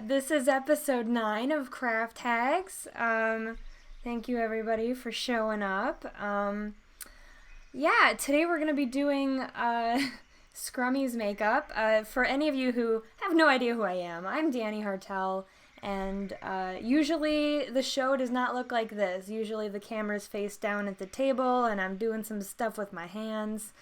This is episode 9 of Craft Hags. Thank you everybody for showing up. Today we're going to be doing Scrummy's makeup. For any of you who have no idea who I am, I'm Danny Hartel, and usually the show does not look like this. Usually the camera's face down at the table, and I'm doing some stuff with my hands,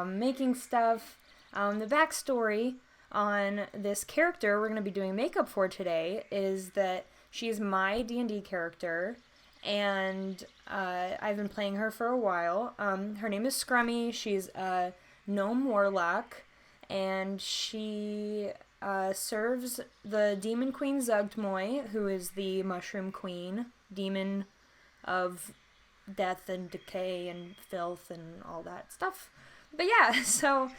making stuff. The backstory on this character we're going to be doing makeup for today is that she's my D&D character, and I've been playing her for a while. Her name is Scrummy. She's a gnome warlock, and she serves the demon queen Zugtmoy, who is the mushroom queen, demon of death and decay and filth and all that stuff. But yeah, so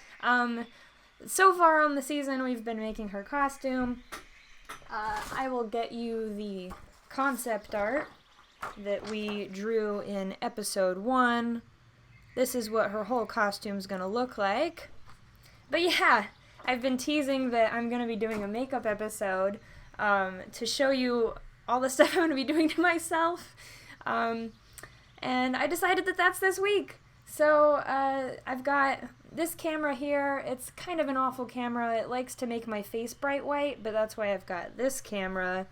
far on the season, we've been making her costume. I will get you the concept art that we drew in episode 1. This is what her whole costume's gonna look like. But yeah, I've been teasing that I'm gonna be doing a makeup episode to show you all the stuff I'm gonna be doing to myself. And I decided that that's this week. So I've got this camera here. It's kind of an awful camera. It likes to make my face bright white, but that's why I've got this camera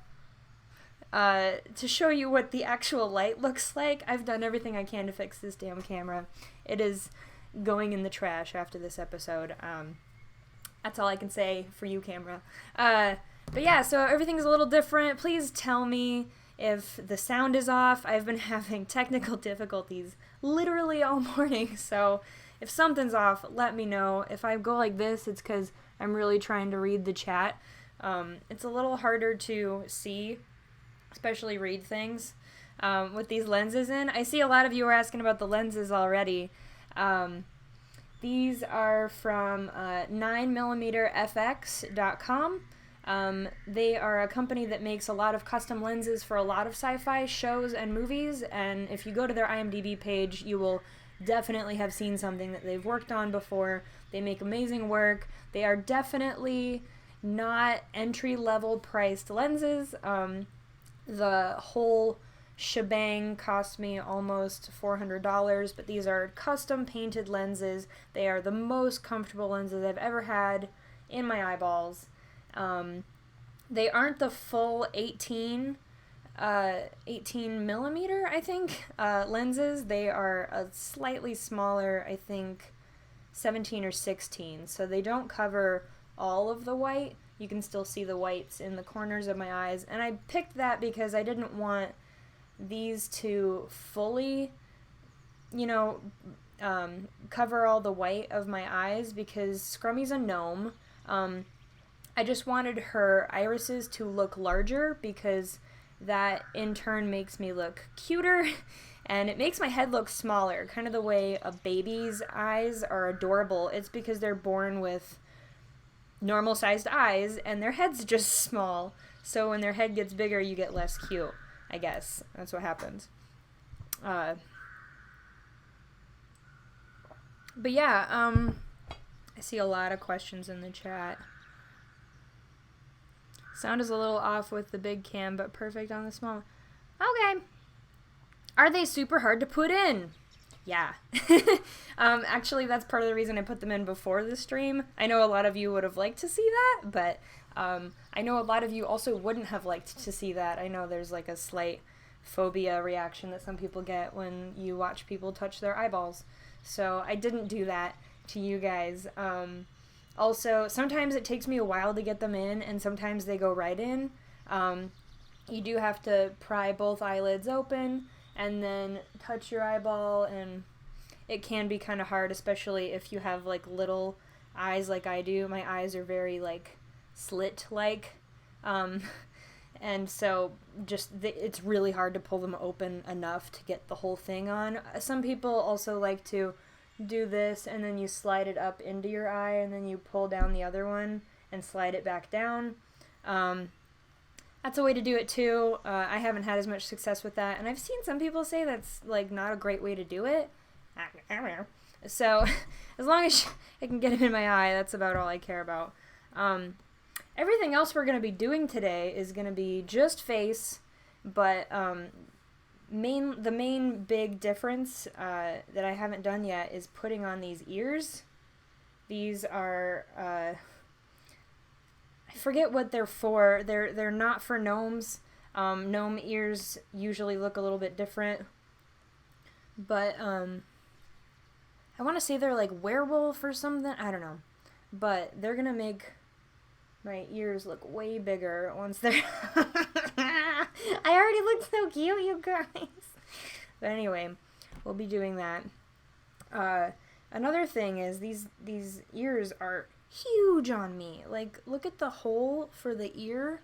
to show you what the actual light looks like. I've done everything I can to fix this damn camera. It is going in the trash after this episode. That's all I can say for you, camera. But yeah, so everything's a little different. Please tell me if the sound is off. I've been having technical difficulties literally all morning, so if something's off, let me know. If I go like this, it's because I'm really trying to read the chat. It's a little harder to see, especially read things, with these lenses in. I see a lot of you are asking about the lenses already. These are from 9mmfx.com. They are a company that makes a lot of custom lenses for a lot of sci-fi shows and movies, and if you go to their IMDb page, you will definitely have seen something that they've worked on before. They make amazing work. They are definitely not entry-level priced lenses. The whole shebang cost me almost $400, but these are custom painted lenses. They are the most comfortable lenses I've ever had in my eyeballs. They aren't the full 18 millimeter, I think, lenses. They are a slightly smaller, I think, 17 or 16. So they don't cover all of the white. You can still see the whites in the corners of my eyes. And I picked that because I didn't want these to fully, cover all the white of my eyes, because Scrummy's a gnome. I just wanted her irises to look larger, because that in turn makes me look cuter, and it makes my head look smaller, kind of the way a baby's eyes are adorable. It's because they're born with normal sized eyes and their head's just small, so when their head gets bigger you get less cute, I guess. That's what happens. But yeah, I see a lot of questions in the chat. Sound is a little off with the big cam, but perfect on the small. Okay. Are they super hard to put in? Yeah. Actually, that's part of the reason I put them in before the stream. I know a lot of you would have liked to see that, but I know a lot of you also wouldn't have liked to see that. I know there's like a slight phobia reaction that some people get when you watch people touch their eyeballs. So I didn't do that to you guys. Also, sometimes it takes me a while to get them in, and sometimes they go right in. You do have to pry both eyelids open and then touch your eyeball, and it can be kind of hard, especially if you have like little eyes like I do. My eyes are very like slit-like, and so it's really hard to pull them open enough to get the whole thing on. Some people also like to do this, and then you slide it up into your eye, and then you pull down the other one and slide it back down. That's a way to do it too. I haven't had as much success with that, and I've seen some people say that's like not a great way to do it. So as long as I can get it in my eye, that's about all I care about. Everything else we're going to be doing today is going to be just face, but the main big difference that I haven't done yet is putting on these ears. These are I forget what they're for. They're not for gnomes. Gnome ears usually look a little bit different, but I want to say they're like werewolf or something. I don't know, but they're gonna make my ears look way bigger once they're... I already look so cute, you guys. But anyway, we'll be doing that. Another thing is these ears are huge on me. Like, look at the hole for the ear.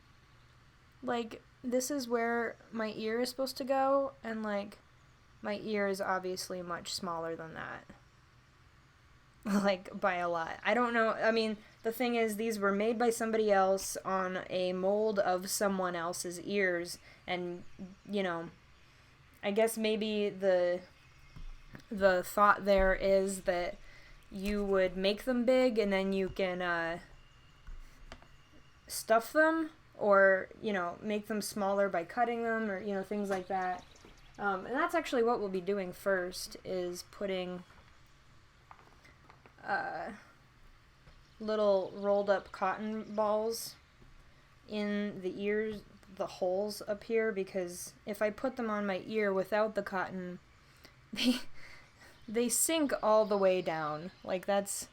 Like, this is where my ear is supposed to go, and like, my ear is obviously much smaller than that. Like, by a lot. I don't know. I mean, the thing is, these were made by somebody else on a mold of someone else's ears, and, you know, I guess maybe the thought there is that you would make them big and then you can stuff them, or, you know, make them smaller by cutting them, or, you know, things like that. And that's actually what we'll be doing first, is putting little rolled up cotton balls in the ears, the holes up here, because if I put them on my ear without the cotton, they sink all the way down. Like, that's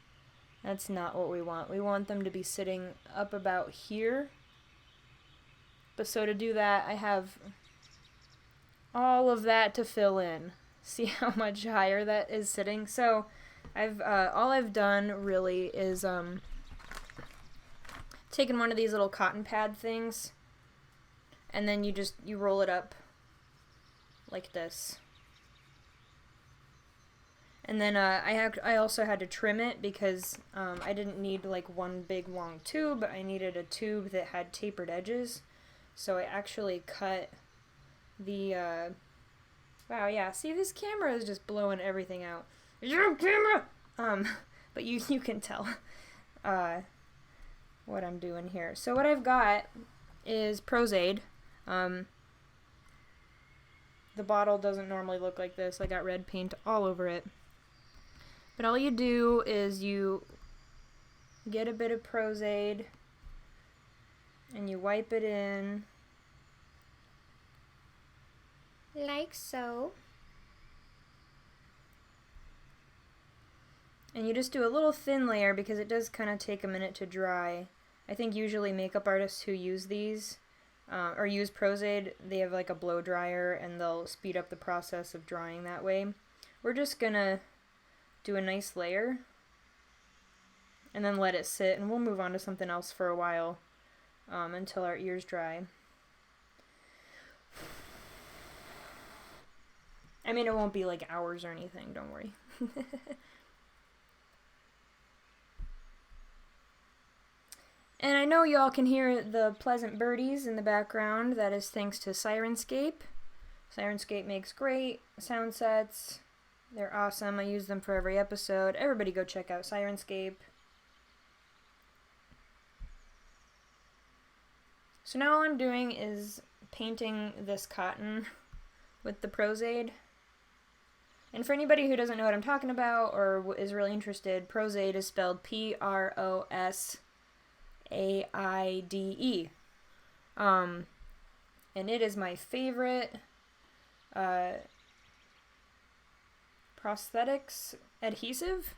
not what we want. We want them to be sitting up about here. But so to do that, I have all of that to fill in. See how much higher that is sitting? So all I've done really is taken one of these little cotton pad things, and then you roll it up like this. And then I also had to trim it because I didn't need like one big long tube. I needed a tube that had tapered edges. So I actually cut the wow, yeah. See, this camera is just blowing everything out. Your camera. But you can tell what I'm doing here. So what I've got is Prozaid. The bottle doesn't normally look like this. I got red paint all over it. But all you do is you get a bit of Prozaid and you wipe it in like so. And you just do a little thin layer because it does kind of take a minute to dry. I think usually makeup artists who use these, or use Prozaid, they have like a blow dryer and they'll speed up the process of drying that way. We're just gonna do a nice layer and then let it sit, and we'll move on to something else for a while until our ears dry. I mean, it won't be like hours or anything, don't worry. And I know y'all can hear the pleasant birdies in the background. That is thanks to Sirenscape. Sirenscape makes great sound sets. They're awesome. I use them for every episode. Everybody go check out Sirenscape. So now all I'm doing is painting this cotton with the Prozaid. And for anybody who doesn't know what I'm talking about or is really interested, Prozaid is spelled Prosaide. And it is my favorite prosthetics adhesive.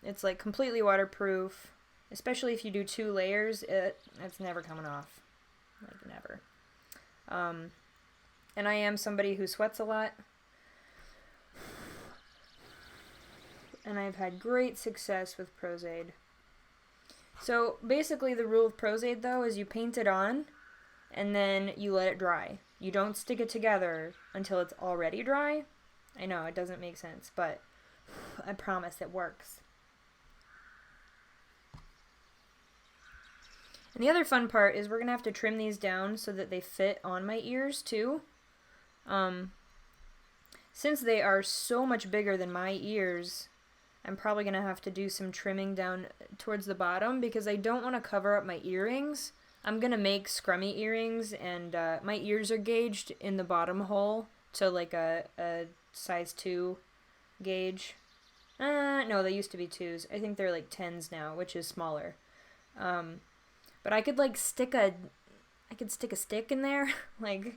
It's like completely waterproof, especially if you do 2 layers. It's never coming off, like never. And I am somebody who sweats a lot, and I've had great success with Prozaid. So basically the rule of Prozaid though is you paint it on and then you let it dry. You don't stick it together until it's already dry. I know, it doesn't make sense, but I promise it works. And the other fun part is we're going to have to trim these down so that they fit on my ears too. Since they are so much bigger than my ears, I'm probably going to have to do some trimming down towards the bottom because I don't want to cover up my earrings. I'm going to make scrummy earrings, and my ears are gauged in the bottom hole to like a size 2 gauge. No, they used to be 2s. I think they're like 10s now, which is smaller. But I could like stick a stick in there. Like,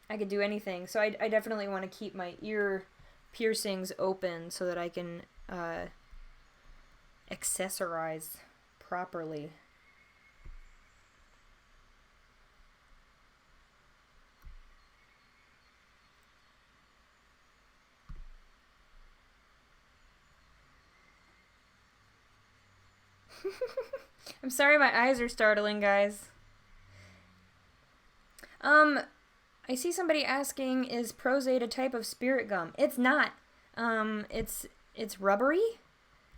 I could do anything. So I definitely want to keep my ear piercings open so that I can accessorize properly. I'm sorry my eyes are startling, guys. I see somebody asking, is prosade a type of spirit gum? It's not. It's rubbery.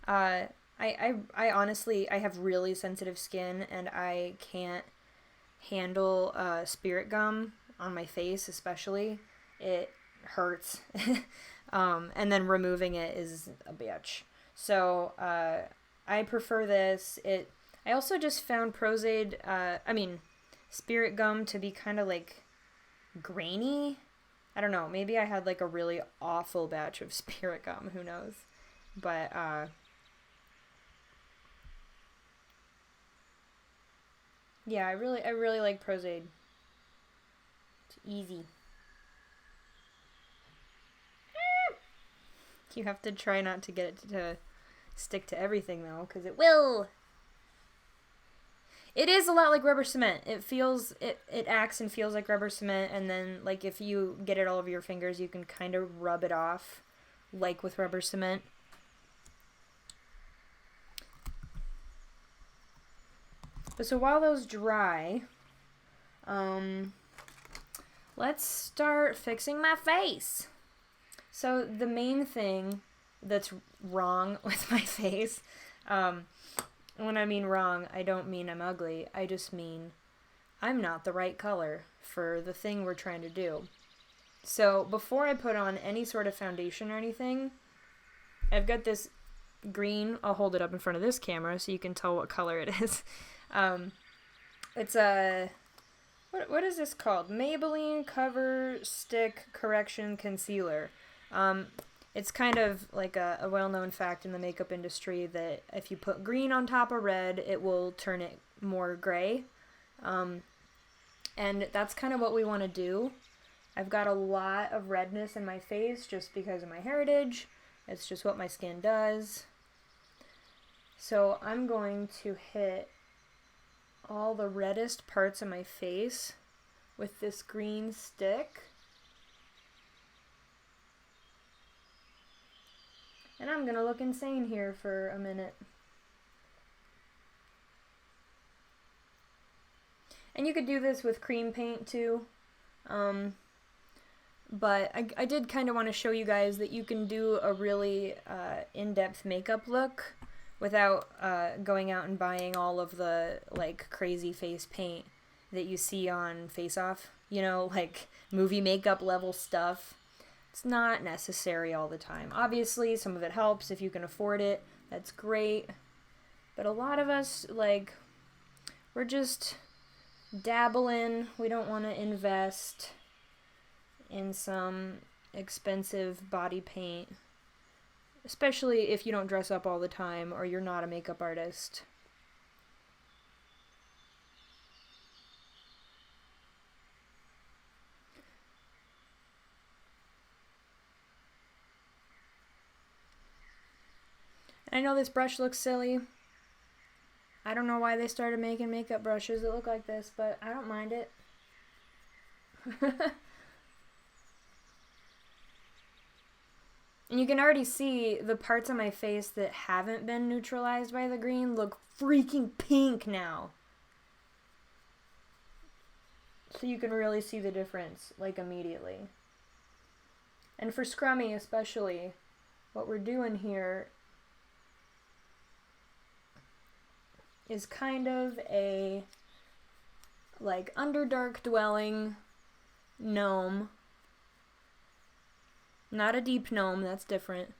I honestly, I have really sensitive skin, and I can't handle spirit gum on my face, especially. It hurts. And then removing it is a bitch. So, I prefer this. I also just found prosade, spirit gum to be kind of like grainy. I don't know. Maybe I had like a really awful batch of spirit gum. Who knows? But, yeah, I really like prosade. It's easy. You have to try not to get it to stick to everything, though, because it will. It is a lot like rubber cement. It acts and feels like rubber cement, and then, like, if you get it all over your fingers, you can kind of rub it off, like with rubber cement. But so while those dry, let's start fixing my face. So the main thing that's wrong with my face, when I mean wrong, I don't mean I'm ugly. I just mean I'm not the right color for the thing we're trying to do. So before I put on any sort of foundation or anything, I've got this green. I'll hold it up in front of this camera so you can tell what color it is. It's a... What is this called? Maybelline Cover Stick Correction Concealer. It's kind of like a well-known fact in the makeup industry that if you put green on top of red, it will turn it more gray. And that's kind of what we want to do. I've got a lot of redness in my face just because of my heritage. It's just what my skin does. So I'm going to hit all the reddest parts of my face with this green stick. And I'm gonna look insane here for a minute. And you could do this with cream paint too. But I did kind of want to show you guys that you can do a really in-depth makeup look without going out and buying all of the like crazy face paint that you see on Face Off. You know, like movie makeup level stuff. It's not necessary all the time. Obviously, some of it helps if you can afford it. That's great. But a lot of us, like, we're just dabbling. We don't want to invest in some expensive body paint. Especially if you don't dress up all the time or you're not a makeup artist. I know this brush looks silly. I don't know why they started making makeup brushes that look like this, but I don't mind it. And you can already see the parts of my face that haven't been neutralized by the green look freaking pink now. So you can really see the difference, like, immediately. And for scrummy especially, what we're doing here is kind of a, like, underdark dwelling gnome. Not a deep gnome, that's different.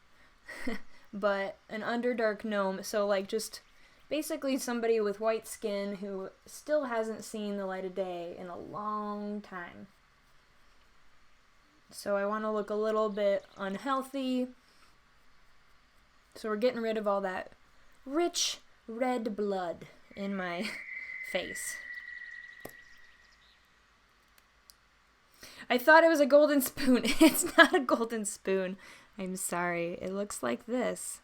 but an underdark gnome, so like just basically somebody with white skin who still hasn't seen the light of day in a long time. So I want to look a little bit unhealthy. So we're getting rid of all that rich red blood in my face. I thought it was a golden spoon. It's not a golden spoon. I'm sorry. It looks like this.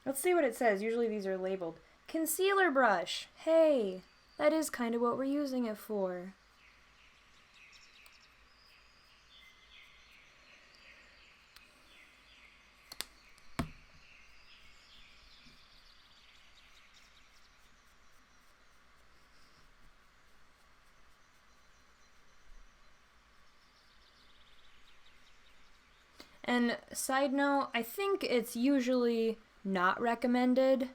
Let's see what it says. Usually these are labeled. Concealer brush. Hey, that is kind of what we're using it for. And side note, I think it's usually not recommended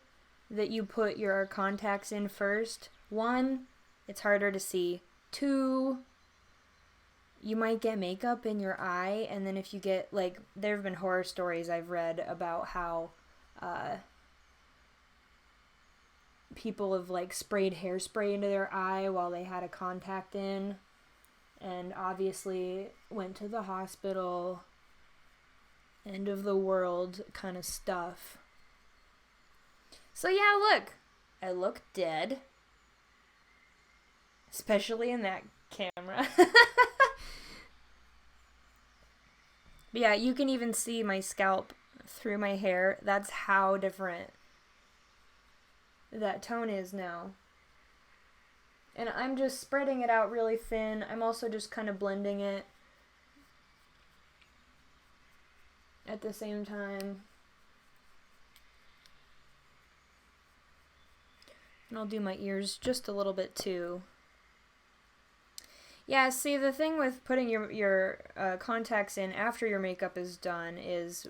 that you put your contacts in first. 1, it's harder to see. 2, you might get makeup in your eye, and then if you get, like, there have been horror stories I've read about how people have, like, sprayed hairspray into their eye while they had a contact in, and obviously went to the hospital. End of the world kind of stuff. So yeah, look. I look dead. Especially in that camera. But yeah, you can even see my scalp through my hair. That's how different that tone is now. And I'm just spreading it out really thin. I'm also just kind of blending it at the same time. And I'll do my ears just a little bit too. Yeah, see, the thing with putting your contacts in after your makeup is done is,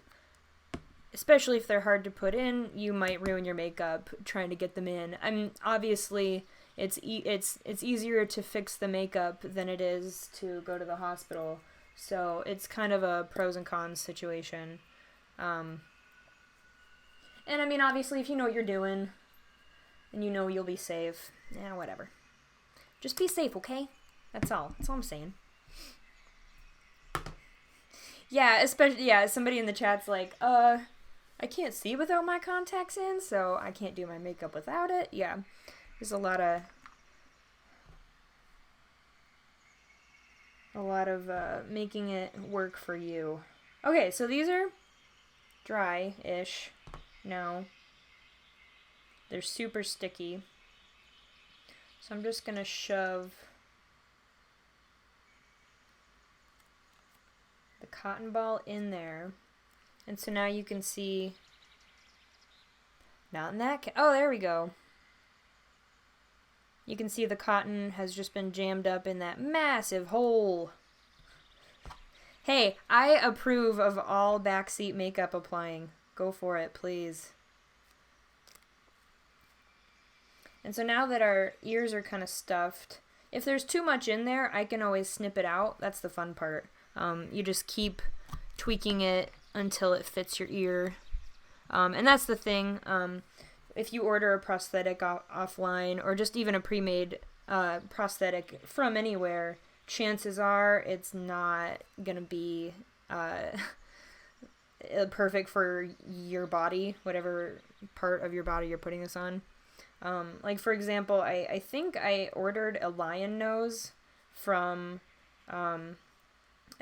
especially if they're hard to put in, you might ruin your makeup trying to get them in. I mean, obviously, it's easier to fix the makeup than it is to go to the hospital. So it's kind of a pros and cons situation. And I mean, obviously, if you know what you're doing, and you know you'll be safe, yeah, whatever. Just be safe, okay? That's all I'm saying. Yeah, especially, yeah, somebody in the chat's like, I can't see without my contacts in, so I can't do my makeup without it. Yeah, there's a lot of making it work for you. Okay, so these are dry-ish now. They're super sticky. So I'm just going to shove the cotton ball in there. And so now you can see, not in that, oh, there we go. You can see the cotton has just been jammed up in that massive hole. Hey, I approve of all backseat makeup applying. Go for it, please. And so now that our ears are kind of stuffed, if there's too much in there, I can always snip it out. That's the fun part. You just keep tweaking it until it fits your ear. And that's the thing. If you order a prosthetic offline, or just even a pre-made prosthetic from anywhere, chances are it's not going to be perfect for your body, whatever part of your body you're putting this on. Like, for example, I think I ordered a lion nose from an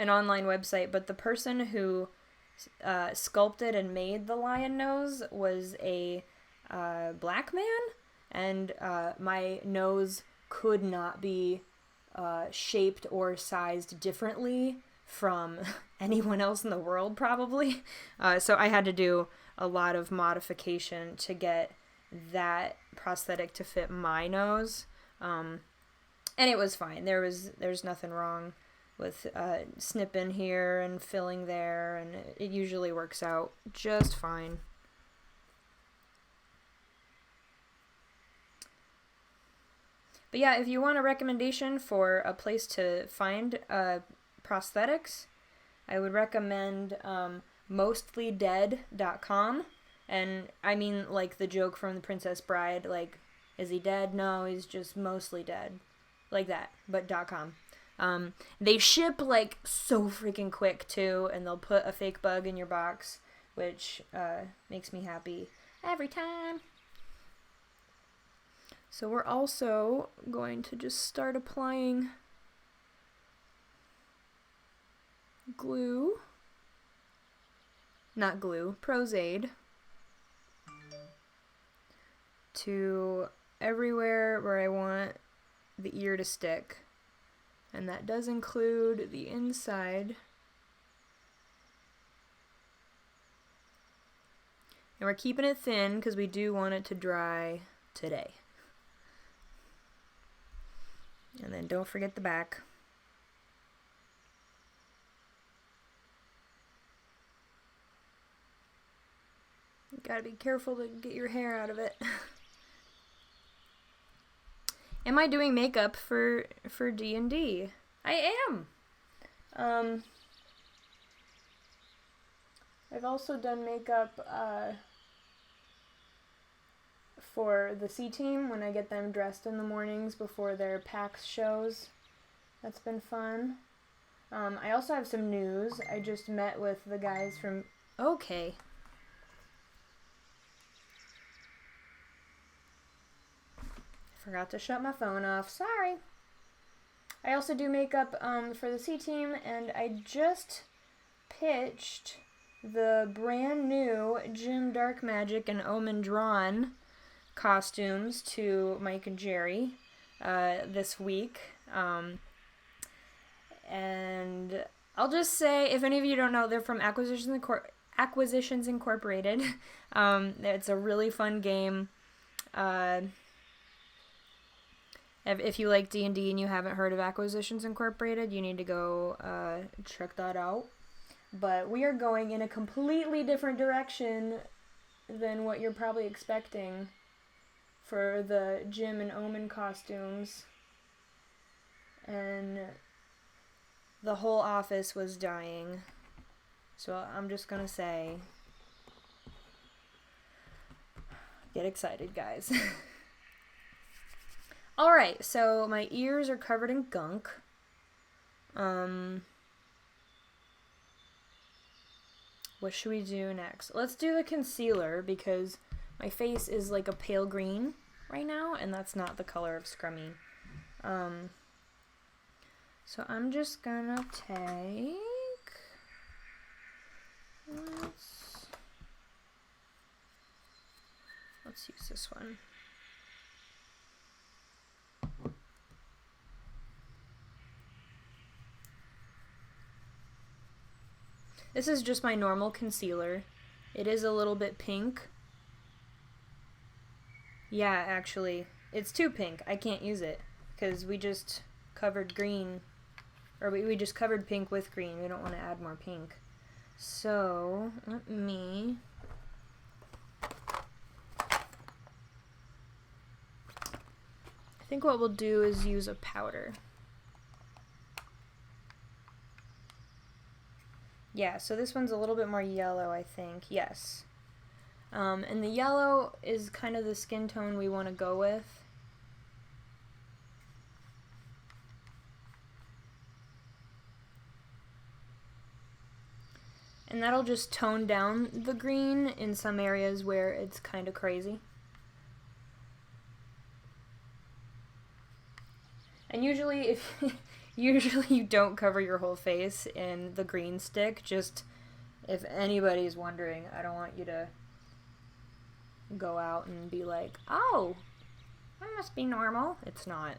online website, but the person who sculpted and made the lion nose was a black man, and my nose could not be shaped or sized differently from anyone else in the world, probably. So I had to do a lot of modification to get that prosthetic to fit my nose, and it was fine. There's nothing wrong with snipping here and filling there, and it usually works out just fine. But yeah, if you want a recommendation for a place to find prosthetics, I would recommend mostlydead.com. And I mean, like the joke from The Princess Bride, like, is he dead? No, he's just mostly dead. Like that, but .com. They ship, like, so freaking quick, too, and they'll put a fake bug in your box, which makes me happy every time. So we're also going to just start applying glue. Not glue, Prozaid. To everywhere where I want the ear to stick. And that does include the inside. And we're keeping it thin because we do want it to dry today. And then don't forget the back. You gotta be careful to get your hair out of it. Am I doing makeup for D&D? I am. I've also done makeup for the C team when I get them dressed in the mornings before their PAX shows. That's been fun. I also have some news. I just met with the guys from... Okay. Forgot to shut my phone off. Sorry. I also do makeup for the C team, and I just pitched the brand new Jim Dark Magic and Omen Drawn costumes to Mike and Jerry this week. And I'll just say, if any of you don't know, they're from Acquisitions Incorporated. It's a really fun game. If you like D&D and you haven't heard of Acquisitions Incorporated, you need to go check that out. But we are going in a completely different direction than what you're probably expecting for the Jim and Omen costumes. And the whole office was dying. So I'm just gonna say, get excited, guys. Alright, so my ears are covered in gunk. What should we do next? Let's do the concealer, because my face is like a pale green right now, and that's not the color of Scrummy. So I'm just gonna take... Let's use this one. This is just my normal concealer. It is a little bit pink. Yeah, actually, it's too pink. I can't use it because we just covered green, or we just covered pink with green. We don't want to add more pink. So, let me... I think what we'll do is use a powder. Yeah, so this one's a little bit more yellow, I think. Yes. And the yellow is kind of the skin tone we want to go with. And that'll just tone down the green in some areas where it's kind of crazy. And usually usually you don't cover your whole face in the green stick. Just if anybody's wondering, I don't want you to go out and be like, oh, that must be normal. It's not.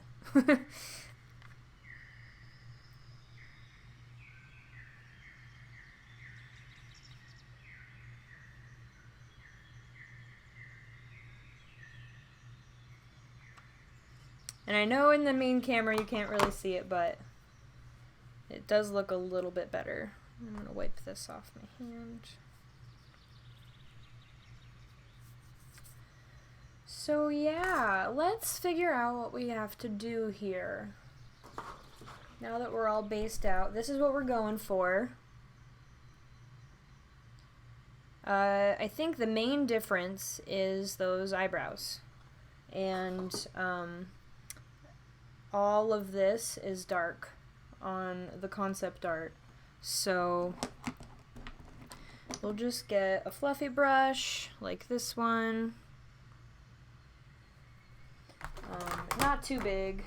And I know in the main camera you can't really see it, but it does look a little bit better. I'm going to wipe this off my hand. So yeah, let's figure out what we have to do here. Now that we're all based out, this is what we're going for. I think the main difference is those eyebrows. And all of this is dark on the concept art. So we'll just get a fluffy brush like this one. Not too big.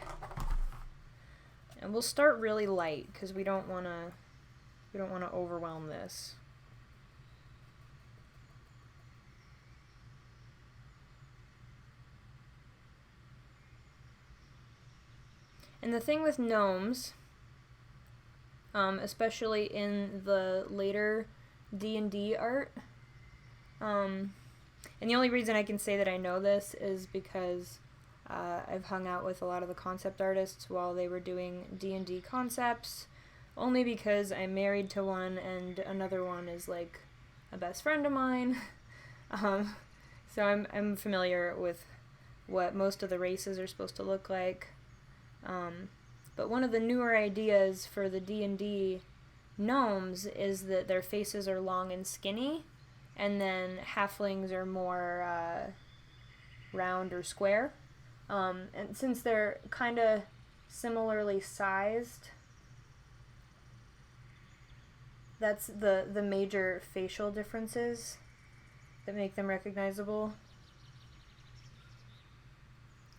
And we'll start really light because we don't want to overwhelm this. And the thing with gnomes, especially in the later D&D art, and the only reason I can say that I know this is because I've hung out with a lot of the concept artists while they were doing D&D concepts, only because I'm married to one and another one is like a best friend of mine. So I'm familiar with what most of the races are supposed to look like. But one of the newer ideas for the D&D gnomes is that their faces are long and skinny, and then halflings are more round or square. And since they're kind of similarly sized, that's the major facial differences that make them recognizable.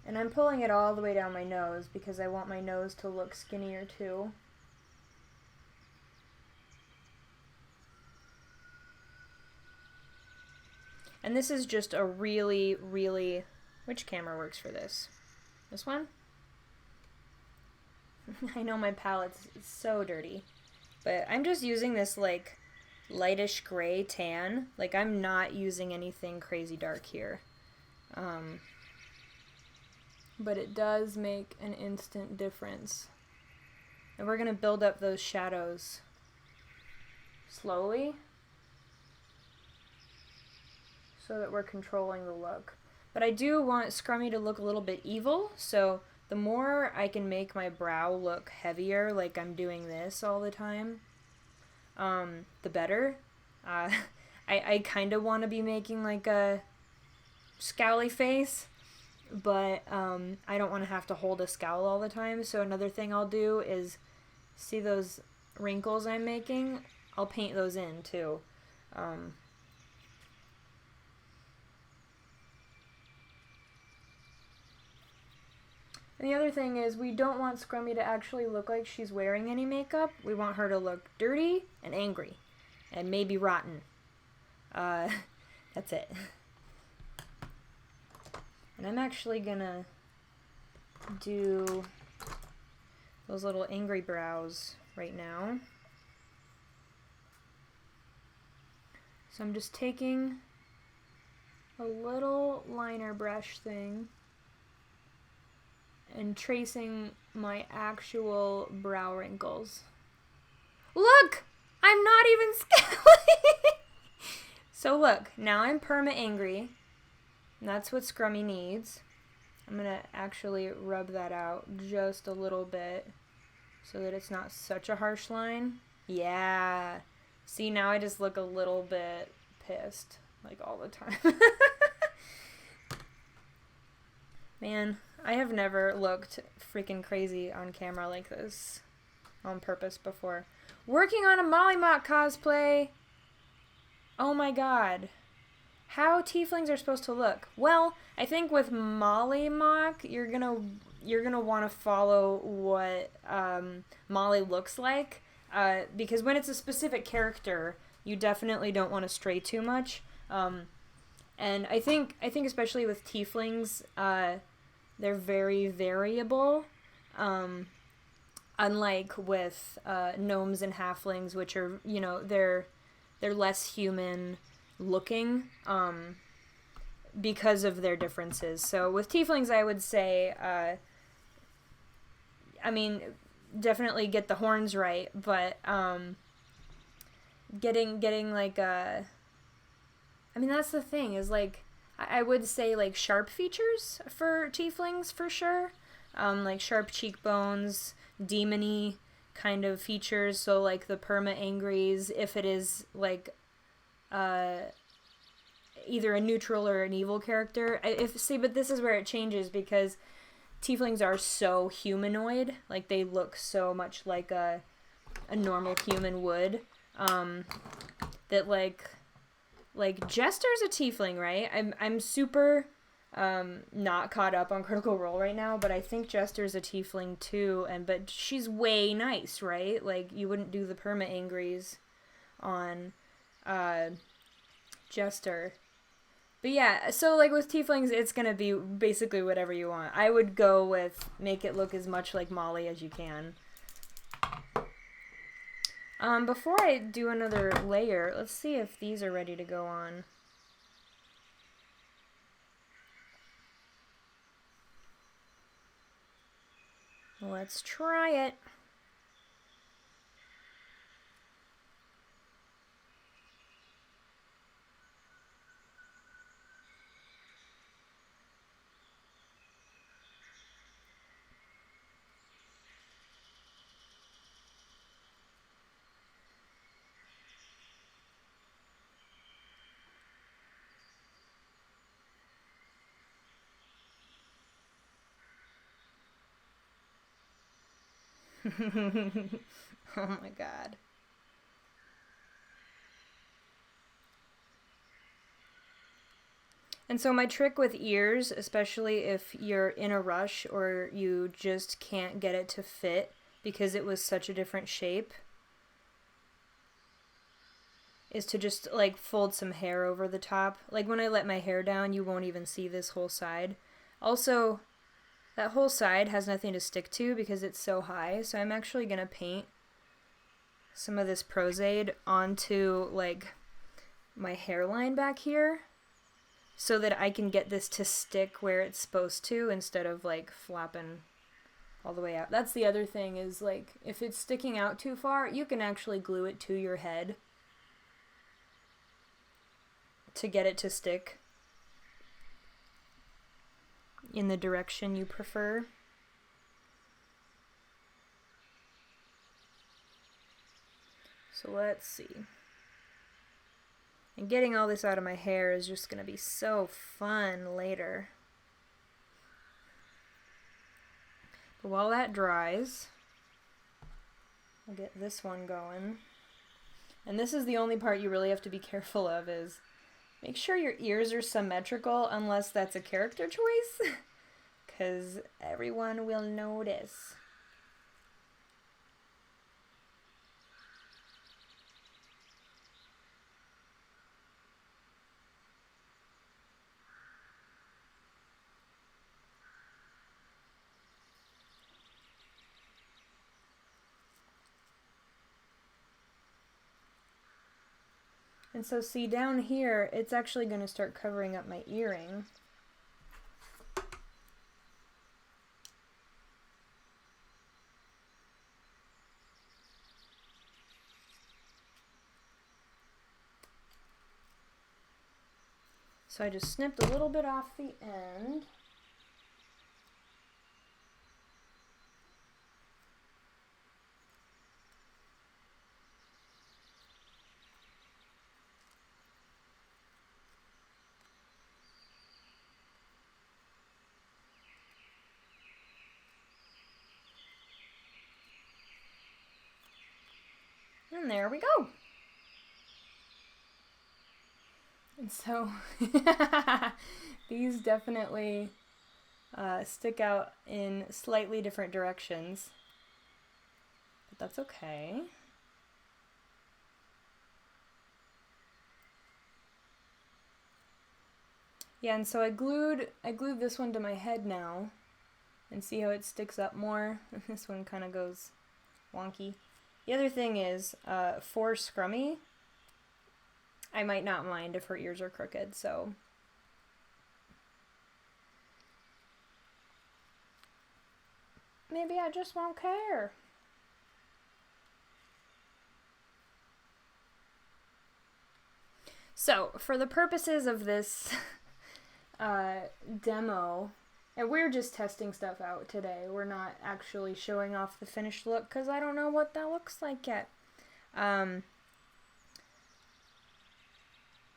And I'm pulling it all the way down my nose because I want my nose to look skinnier too. And this is just a really, really... Which camera works for this? This one? I know my palette's so dirty. But I'm just using this, like, lightish gray tan. Like, I'm not using anything crazy dark here. But it does make an instant difference. And we're going to build up those shadows slowly so that we're controlling the look. But I do want Scrummy to look a little bit evil, so the more I can make my brow look heavier, like I'm doing this all the time, the better. I kind of want to be making like a scowly face, but I don't want to have to hold a scowl all the time. So another thing I'll do is, see those wrinkles I'm making? I'll paint those in too. And the other thing is, we don't want Scrummy to actually look like she's wearing any makeup. We want her to look dirty and angry. And maybe rotten. That's it. And I'm actually gonna do those little angry brows right now. So I'm just taking a little liner brush thing and tracing my actual brow wrinkles. Look! I'm not even scowling! So look, now I'm perma-angry. That's what Scrummy needs. I'm gonna actually rub that out just a little bit so that it's not such a harsh line. Yeah. See, now I just look a little bit pissed, like all the time. Man, I have never looked freaking crazy on camera like this on purpose before. Working on a Molly Mock cosplay! Oh my god. How tieflings are supposed to look? Well, I think with Molly Mock, you're gonna want to follow what Molly looks like, because when it's a specific character, you definitely don't want to stray too much. And I think especially with tieflings, they're very variable, unlike with gnomes and halflings, which are, you know, they're less human looking because of their differences. So with tieflings, I would say, I mean, definitely get the horns right, but getting like a, I mean, that's the thing, is like, I would say like sharp features for tieflings for sure, like sharp cheekbones, demony kind of features. So like the perma angries, if it is like either a neutral or an evil character. But this is where it changes because tieflings are so humanoid, like they look so much like a normal human would, that like Jester's a tiefling, right? I'm super not caught up on Critical Role right now, but I think Jester's a tiefling too, but she's way nice, right? Like you wouldn't do the perma angries on Jester. But yeah, so like with tieflings, it's gonna be basically whatever you want. I would go with make it look as much like Molly as you can. Before I do another layer, let's see if these are ready to go on. Let's try it. Oh my god. And so my trick with ears, especially if you're in a rush or you just can't get it to fit because it was such a different shape, is to just like fold some hair over the top. Like when I let my hair down, you won't even see this whole side. Also, that whole side has nothing to stick to because it's so high, so I'm actually going to paint some of this Prozaid onto like my hairline back here so that I can get this to stick where it's supposed to instead of like flapping all the way out. That's the other thing is like if it's sticking out too far, you can actually glue it to your head to get it to stick in the direction you prefer. So let's see. And getting all this out of my hair is just going to be so fun later. But while that dries, I'll get this one going. And this is the only part you really have to be careful of is make sure your ears are symmetrical unless that's a character choice, because everyone will notice. And so see down here, it's actually going to start covering up my earring. So I just snipped a little bit off the end. And there we go. And so these definitely stick out in slightly different directions, but that's okay. Yeah, and so I glued this one to my head now, and see how it sticks up more. This one kind of goes wonky. The other thing is, for Scrummy, I might not mind if her ears are crooked, so maybe I just won't care. So, for the purposes of this demo, and we're just testing stuff out today. We're not actually showing off the finished look because I don't know what that looks like yet.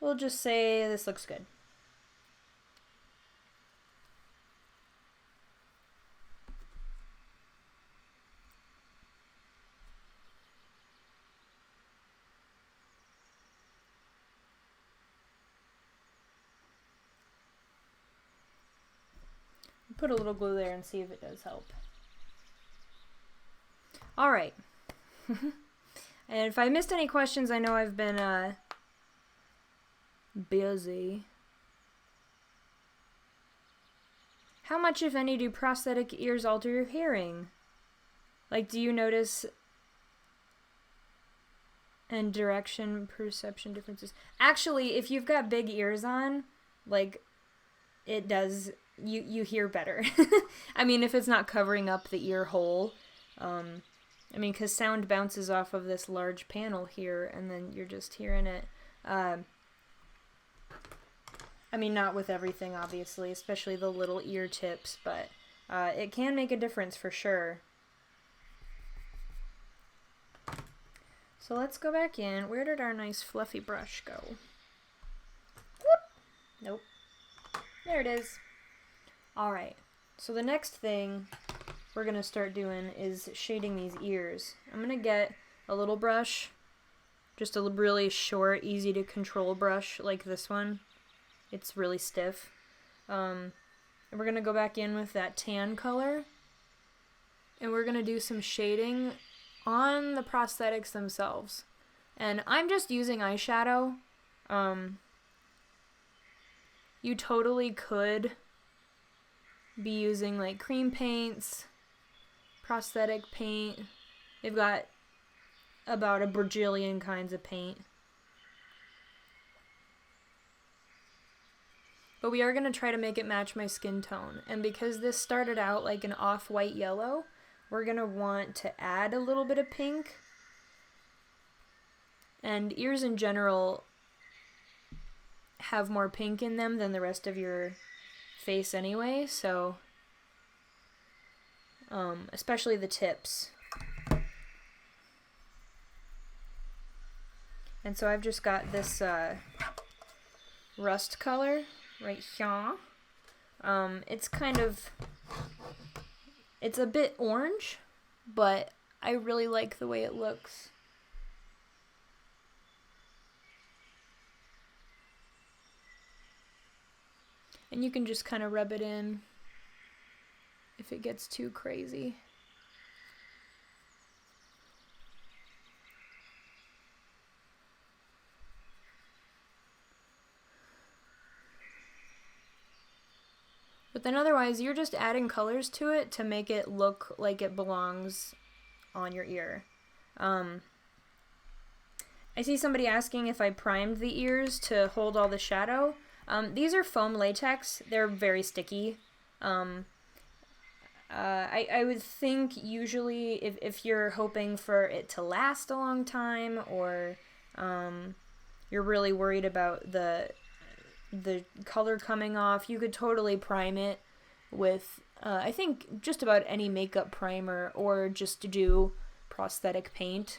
We'll just say this looks good. put a little glue there and see if it does help. Alright. And if I missed any questions, I know I've been busy. How much, if any, do prosthetic ears alter your hearing? Like, do you notice and direction perception differences? Actually, if you've got big ears on, like, it does, you hear better. I mean, if it's not covering up the ear hole. I mean, because sound bounces off of this large panel here, and then you're just hearing it. I mean, not with everything, obviously, especially the little ear tips, but it can make a difference for sure. So let's go back in. Where did our nice fluffy brush go? Whoop! Nope. There it is. Alright, so the next thing we're going to start doing is shading these ears. I'm going to get a little brush, just a really short, easy to control brush like this one. It's really stiff. And we're going to go back in with that tan color, and we're going to do some shading on the prosthetics themselves. And I'm just using eyeshadow. You totally could be using like cream paints, prosthetic paint. They've got about a bajillion kinds of paint. But we are going to try to make it match my skin tone. And because this started out like an off-white yellow, we're going to want to add a little bit of pink. And ears in general have more pink in them than the rest of your face anyway, so especially the tips. And so I've just got this rust color right here. It's kind of, it's a bit orange, but I really like the way it looks. And you can just kind of rub it in if it gets too crazy. But then otherwise, you're just adding colors to it to make it look like it belongs on your ear. I see somebody asking if I primed the ears to hold all the shadow. These are foam latex. They're very sticky. I would think usually if you're hoping for it to last a long time, or you're really worried about the color coming off, you could totally prime it with, I think, just about any makeup primer, or just to do prosthetic paint.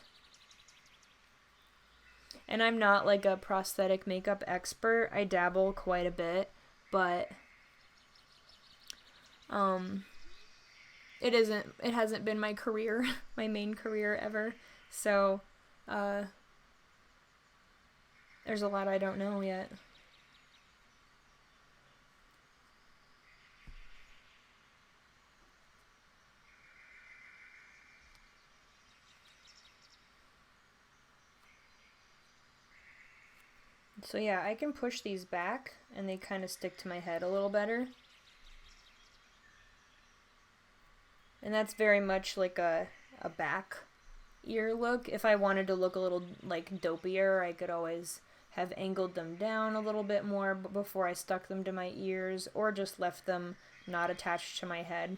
And I'm not like a prosthetic makeup expert. I dabble quite a bit, but it hasn't been my career, my main career ever. So there's a lot I don't know yet. So yeah, I can push these back and they kind of stick to my head a little better. And that's very much like a back ear look. If I wanted to look a little like dopier, I could always have angled them down a little bit more before I stuck them to my ears, or just left them not attached to my head.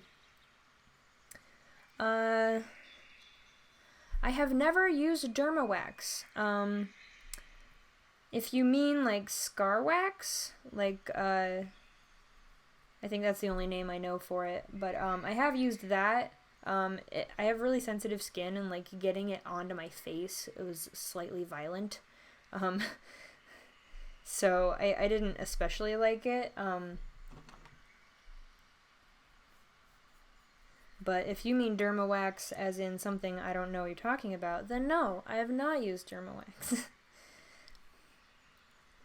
I have never used derma wax. If you mean like scar wax, like I think that's the only name I know for it, but I have used that. I have really sensitive skin, and like getting it onto my face, it was slightly violent. So I didn't especially like it. But if you mean derma wax as in something I don't know what you're talking about, then no, I have not used derma wax.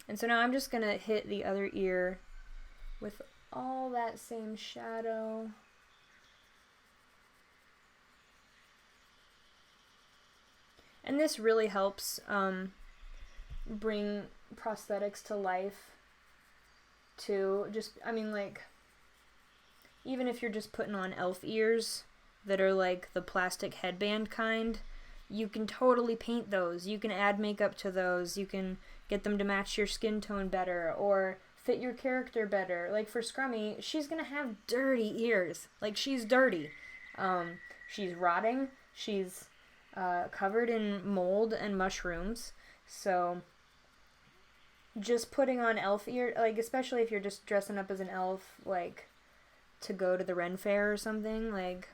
And so now I'm just going to hit the other ear with all that same shadow. And this really helps bring prosthetics to life too. Just, I mean, like, even if you're just putting on elf ears that are like the plastic headband kind, you can totally paint those. You can add makeup to those. You can get them to match your skin tone better or fit your character better. Like for Scrummy, she's gonna have dirty ears. Like, she's dirty. She's rotting. She's covered in mold and mushrooms. So just putting on elf ear, like, especially if you're just dressing up as an elf, like, to go to the Ren Fair or something, like,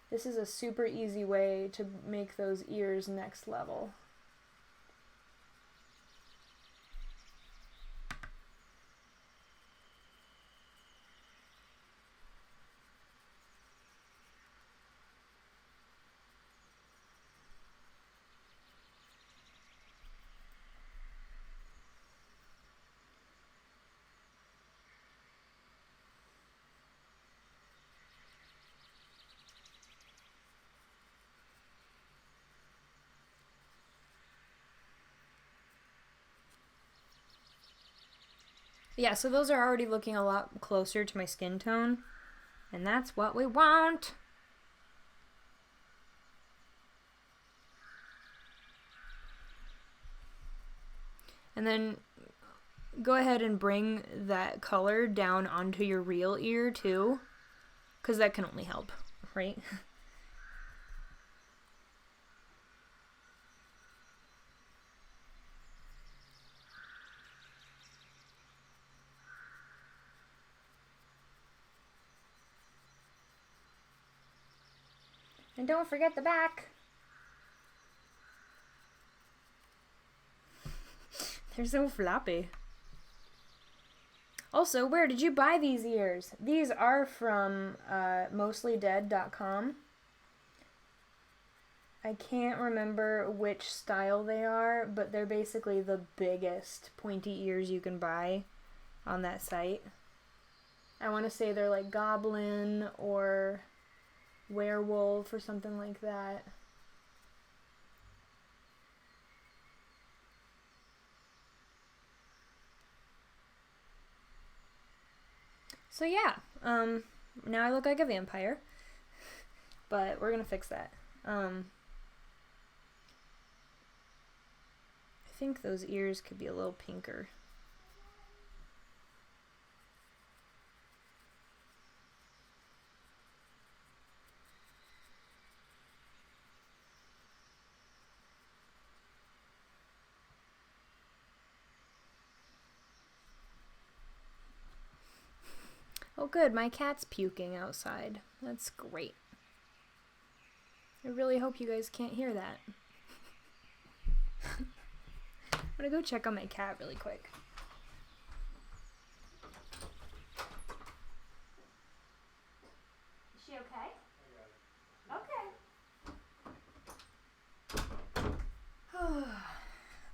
this is a super easy way to make those ears next level. Yeah, so those are already looking a lot closer to my skin tone, and that's what we want. And then go ahead and bring that color down onto your real ear too, because that can only help, right? And don't forget the back. They're so floppy. Also, where did you buy these ears? These are from mostlydead.com. I can't remember which style they are, but they're basically the biggest pointy ears you can buy on that site. I want to say they're like goblin or werewolf or something like that. So yeah, now I look like a vampire, but we're gonna fix that. I think those ears could be a little pinker. Oh good, my cat's puking outside. That's great. I really hope you guys can't hear that. I'm gonna go check on my cat really quick. Is she okay? Okay.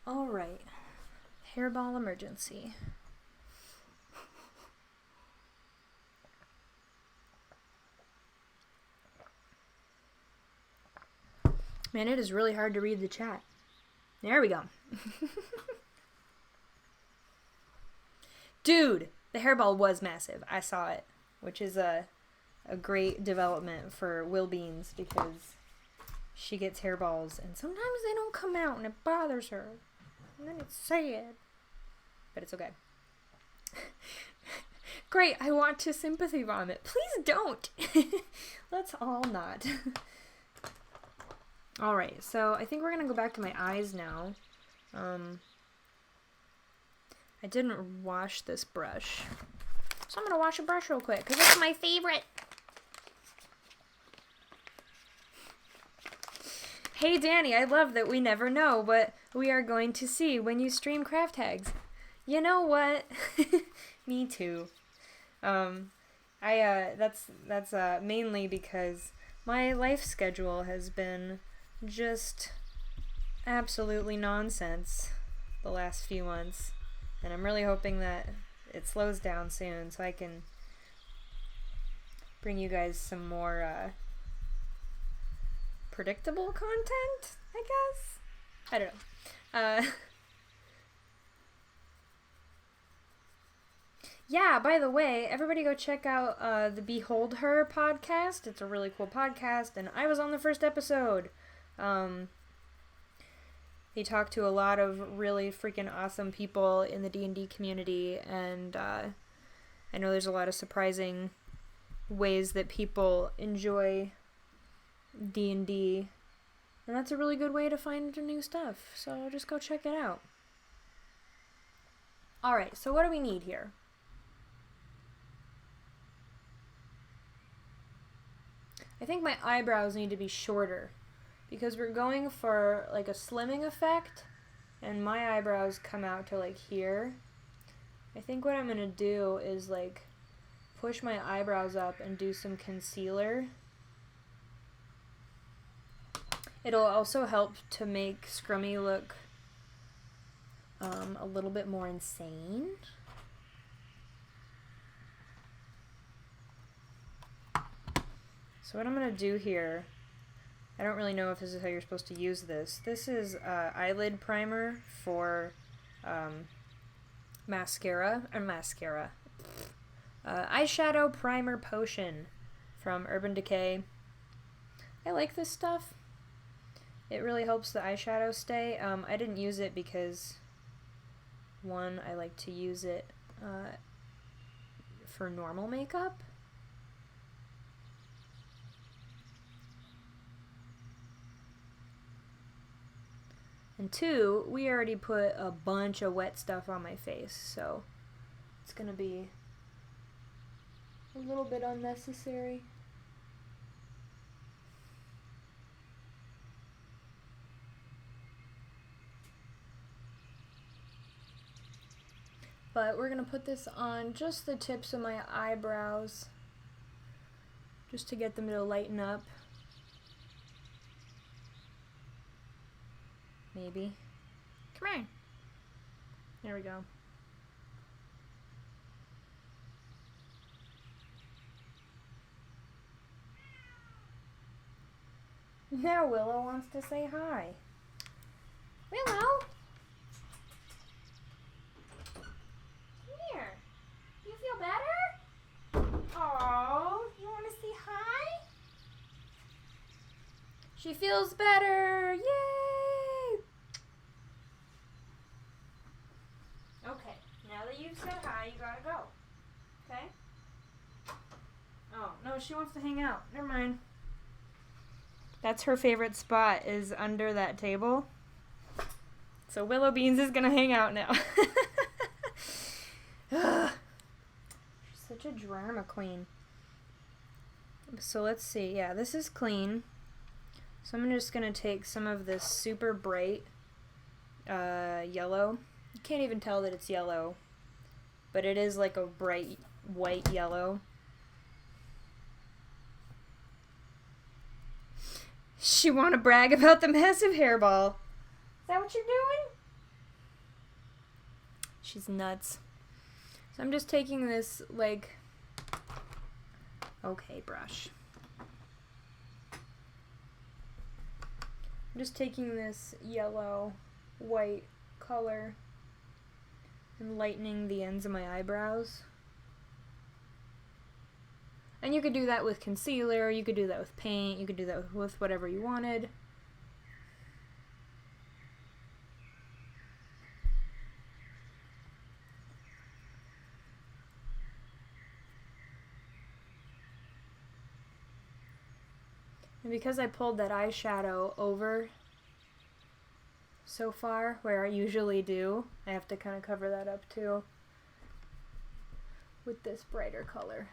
Alright. Hairball emergency. Man, it is really hard to read the chat. There we go. Dude, the hairball was massive. I saw it, which is a great development for Will Beans because she gets hairballs and sometimes they don't come out and it bothers her. And then it's sad. But it's okay. Great, I want to sympathy vomit. Please don't. Let's all not. Alright, so I think we're going to go back to my eyes now. I didn't wash this brush. So I'm going to wash a brush real quick, because it's my favorite. Hey Danny, I love that we never know what we are going to see when you stream Craft Hags. You know what? Me too. That's mainly because my life schedule has been just absolutely nonsense the last few months, and I'm really hoping that it slows down soon, so I can bring you guys some more predictable content, I guess? I don't know. Yeah, by the way, everybody go check out the Behold Her podcast. It's a really cool podcast, and I was on the first episode. They talk to a lot of really freaking awesome people in the D&D community, and I know there's a lot of surprising ways that people enjoy D&D, and that's a really good way to find new stuff, so just go check it out. Alright, so what do we need here? I think my eyebrows need to be shorter because we're going for like a slimming effect and my eyebrows come out to like here. I think what I'm going to do is like push my eyebrows up and do some concealer. It'll also help to make Scrummy look a little bit more insane. So what I'm going to do here, I don't really know if this is how you're supposed to use this. This is eyelid primer for eyeshadow primer potion from Urban Decay. I like this stuff. It really helps the eyeshadow stay. I didn't use it because, one, I like to use it for normal makeup. And two, we already put a bunch of wet stuff on my face, so it's gonna be a little bit unnecessary. But we're gonna put this on just the tips of my eyebrows, just to get them to lighten up. Maybe. Come here. There we go. Now Willow wants to say hi. Willow! Come here. You feel better? Oh, you want to say hi? She feels better. Yay! Okay, now that you've said hi, you gotta go. Okay? Oh, no, she wants to hang out. Never mind. That's her favorite spot, is under that table. So Willow Beans is gonna hang out now. She's such a drama queen. So let's see. Yeah, this is clean. So I'm just gonna take some of this super bright yellow. You can't even tell that it's yellow, but it is like a bright white yellow. She want to brag about the massive hairball. Is that what you're doing? She's nuts. So I'm just taking this, like, okay, brush. I'm just taking this yellow, white color and lightening the ends of my eyebrows. And you could do that with concealer, you could do that with paint, you could do that with whatever you wanted. And because I pulled that eyeshadow over so far, where I usually do, I have to kind of cover that up too with this brighter color.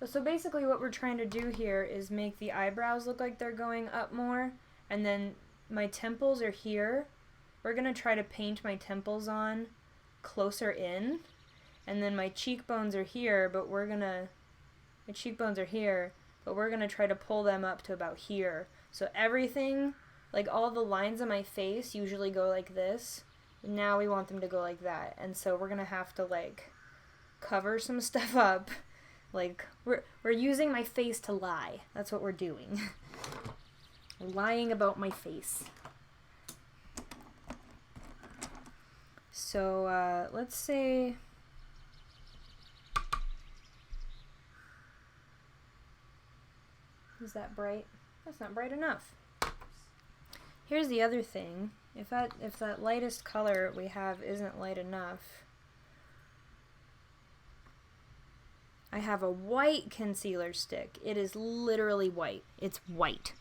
So basically what we're trying to do here is make the eyebrows look like they're going up more, and then my temples are here. We're going to try to paint my temples on closer in, and then my cheekbones are here, but we're going to try to pull them up to about here. So everything, like all the lines on my face usually go like this, Now we want them to go like that. And so we're going to have to like cover some stuff up. Like we're using my face to lie. That's what we're doing. We're lying about my face. So let's say is that bright? That's not bright enough. Here's the other thing. If that lightest color we have isn't light enough, I have a white concealer stick. It is literally white. It's white.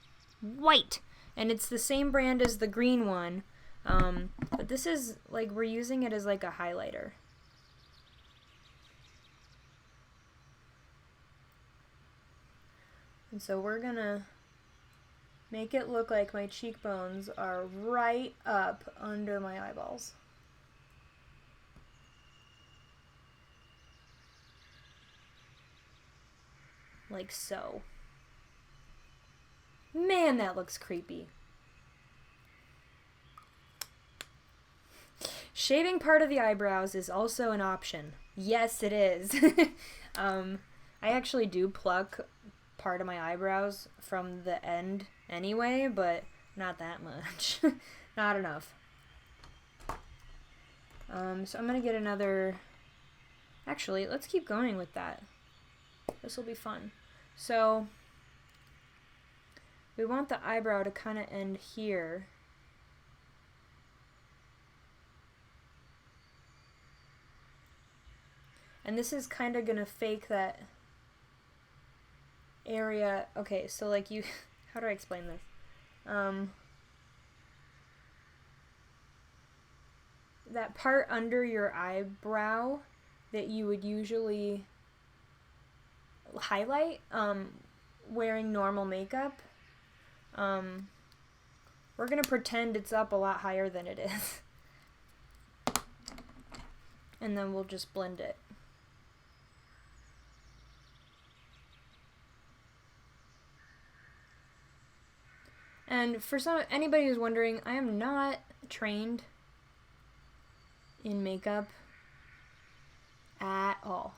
White! And it's the same brand as the green one, but this is, like, we're using it as like a highlighter. And so we're gonna make it look like my cheekbones are right up under my eyeballs. Like so. Man, that looks creepy. Shaving part of the eyebrows is also an option. Yes, it is. I actually do pluck part of my eyebrows from the end anyway, but not that much. Not enough. So I'm gonna get another... Actually, let's keep going with that. This will be fun. So we want the eyebrow to kind of end here. And this is kind of going to fake that area. Okay, so like you, how do I explain this? That part under your eyebrow that you would usually highlight wearing normal makeup, we're going to pretend it's up a lot higher than it is. And then we'll just blend it. And for anybody who's wondering, I am not trained in makeup at all.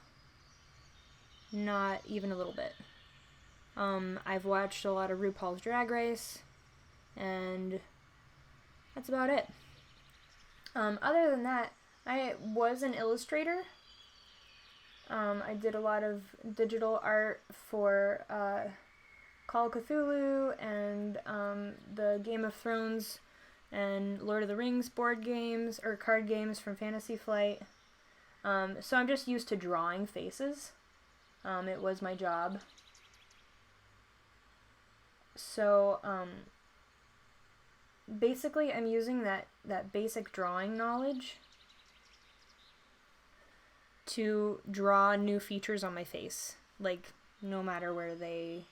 Not even a little bit. I've watched a lot of RuPaul's Drag Race, and that's about it. Other than that, I was an illustrator. I did a lot of digital art for Call of Cthulhu and the Game of Thrones and Lord of the Rings board games or card games from Fantasy Flight. So I'm just used to drawing faces. It was my job. So basically I'm using that basic drawing knowledge to draw new features on my face. Like, no matter where they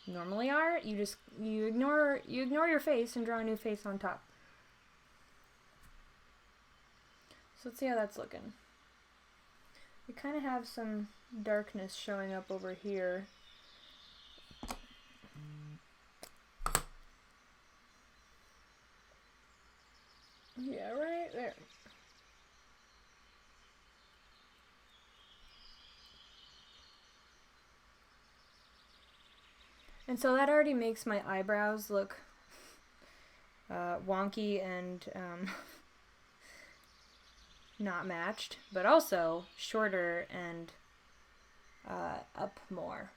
normally are, you ignore your face and draw a new face on top. So let's see how that's looking. We kind of have some darkness showing up over here. Yeah, right there. And so that already makes my eyebrows look wonky and not matched, but also shorter and up more.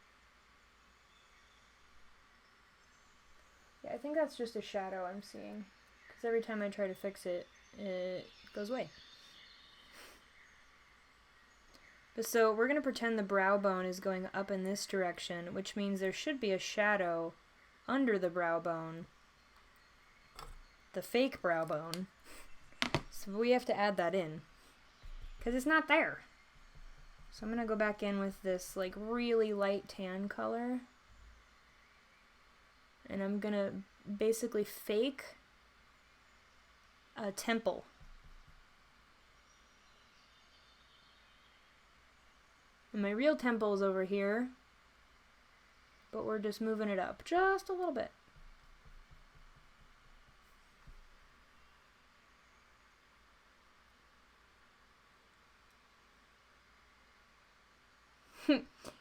Yeah, I think that's just a shadow I'm seeing, because every time I try to fix it, it goes away. But so we're going to pretend the brow bone is going up in this direction, which means there should be a shadow under the brow bone, the fake brow bone. So we have to add that in, because it's not there. So I'm going to go back in with this like really light tan color, and I'm going to basically fake a temple. And my real temple is over here, but we're just moving it up just a little bit.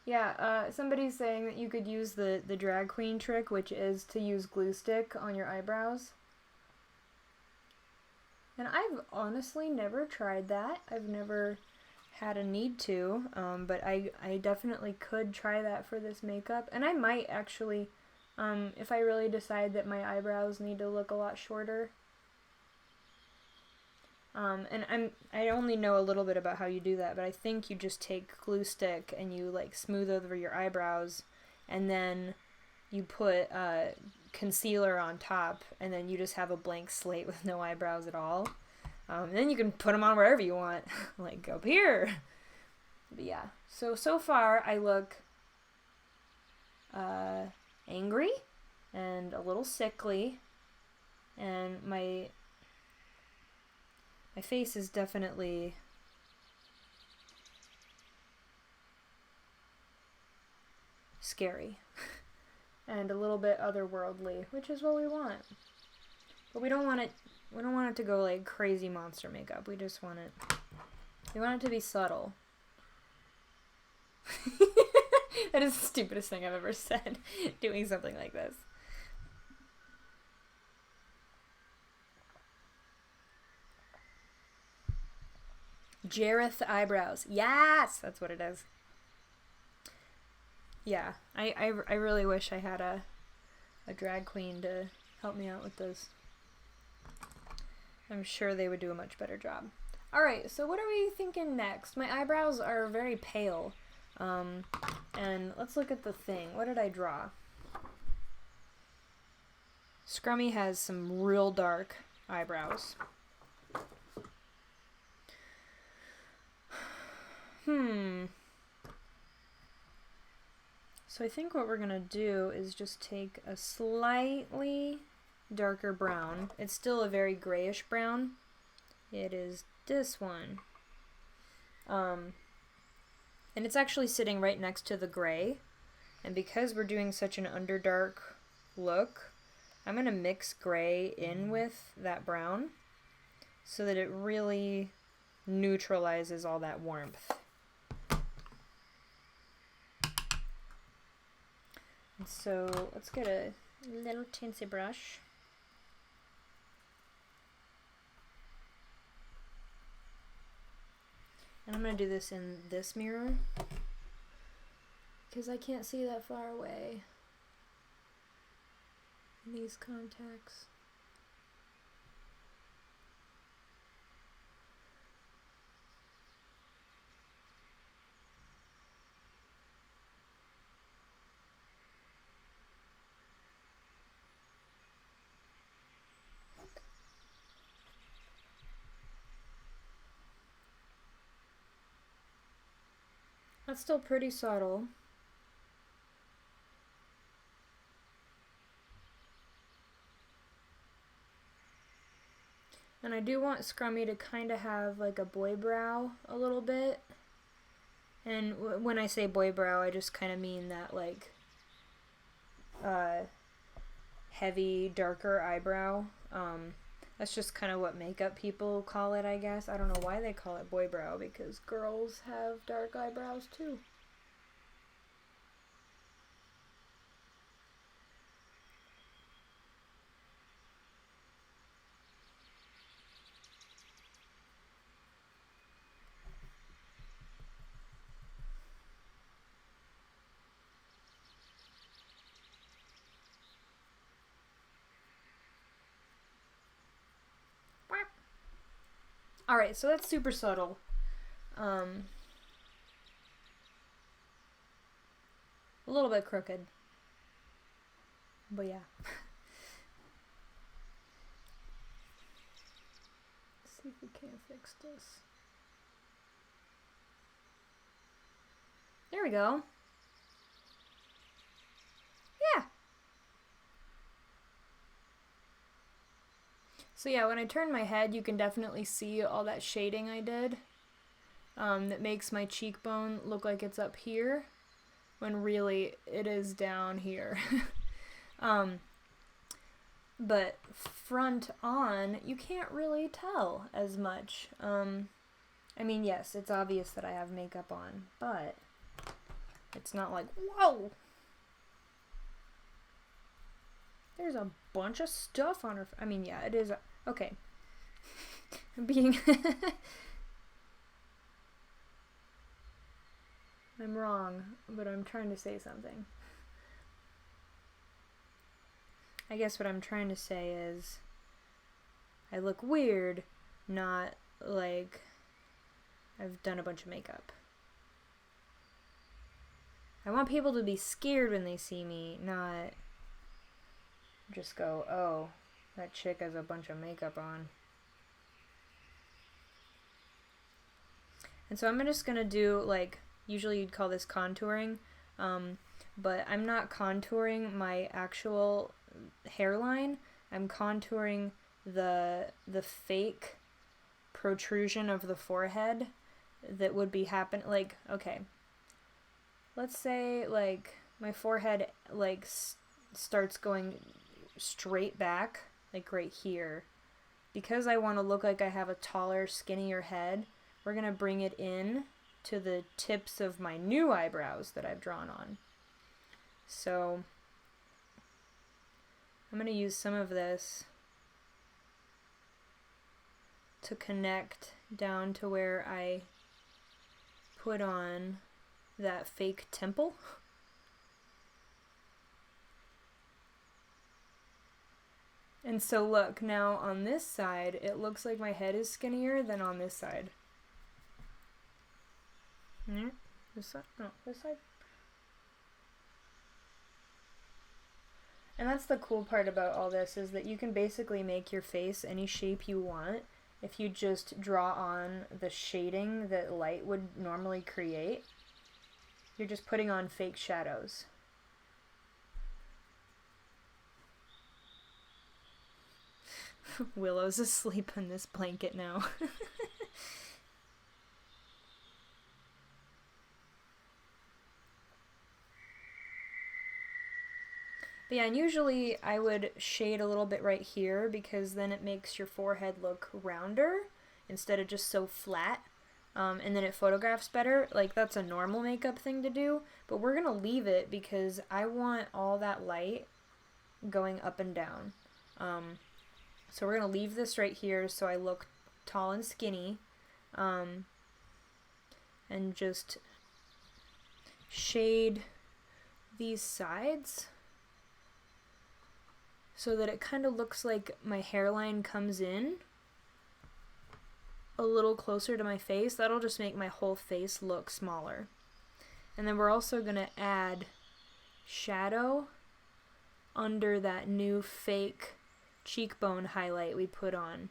Yeah, somebody's saying that you could use the drag queen trick, which is to use glue stick on your eyebrows. And I've honestly never tried that. I've never had a need to, but I definitely could try that for this makeup. And I might actually, if I really decide that my eyebrows need to look a lot shorter. And I only know a little bit about how you do that, but I think you just take glue stick and you like smooth over your eyebrows, and then you put concealer on top, and then you just have a blank slate with no eyebrows at all. And then you can put them on wherever you want, like up here. But yeah, so far I look angry and a little sickly, and my face is definitely scary and a little bit otherworldly, which is what we want. But we don't want it to go like crazy monster makeup. We just want it to be subtle. That is the stupidest thing I've ever said, doing something like this. Jareth eyebrows. Yes! That's what it is. Yeah, I really wish I had a drag queen to help me out with this. I'm sure they would do a much better job. Alright, so what are we thinking next? My eyebrows are very pale. And let's look at the thing. What did I draw? Scrummy has some real dark eyebrows. So I think what we're going to do is just take a slightly darker brown. It's still a very grayish brown. It is this one. And it's actually sitting right next to the gray. And because we're doing such an underdark look, I'm going to mix gray in with that brown so that it really neutralizes all that warmth. And so let's get a little tinsy brush. And I'm going to do this in this mirror because I can't see that far away in these contacts. That's still pretty subtle. And I do want Scrummy to kind of have like a boy brow a little bit. And when I say boy brow, I just kind of mean that like heavy, darker eyebrow. That's just kind of what makeup people call it, I guess. I don't know why they call it boy brow, because girls have dark eyebrows too. Alright, so that's super subtle. A little bit crooked. But yeah. Let's see if we can't fix this. There we go. Yeah. So yeah, when I turn my head, you can definitely see all that shading I did. That makes my cheekbone look like it's up here, when really it is down here. But front on, you can't really tell as much. I mean, yes, it's obvious that I have makeup on, but It's not like, whoa! There's a bunch of stuff on her. I mean, yeah, it is. Okay. Being. I'm wrong, but I'm trying to say something. I guess what I'm trying to say is I look weird, not like I've done a bunch of makeup. I want people to be scared when they see me, not just go, oh, that chick has a bunch of makeup on. And so I'm just gonna do, like, usually you'd call this contouring, but I'm not contouring my actual hairline. I'm contouring the fake protrusion of the forehead that would be like, okay, let's say, like, my forehead, like, starts going straight back, like right here. Because I want to look like I have a taller, skinnier head, we're gonna bring it in to the tips of my new eyebrows that I've drawn on. So I'm gonna use some of this to connect down to where I put on that fake temple. And so look, now on this side, it looks like my head is skinnier than on this side. This side? No, this side. And that's the cool part about all this, is that you can basically make your face any shape you want if you just draw on the shading that light would normally create. You're just putting on fake shadows. Willow's asleep in this blanket now. But yeah, and usually I would shade a little bit right here because then it makes your forehead look rounder instead of just so flat. And then it photographs better. Like, that's a normal makeup thing to do, but we're gonna leave it because I want all that light going up and down. So we're gonna leave this right here so I look tall and skinny, and just shade these sides so that it kind of looks like my hairline comes in a little closer to my face. That'll just make my whole face look smaller. And then we're also going to add shadow under that new fake cheekbone highlight we put on.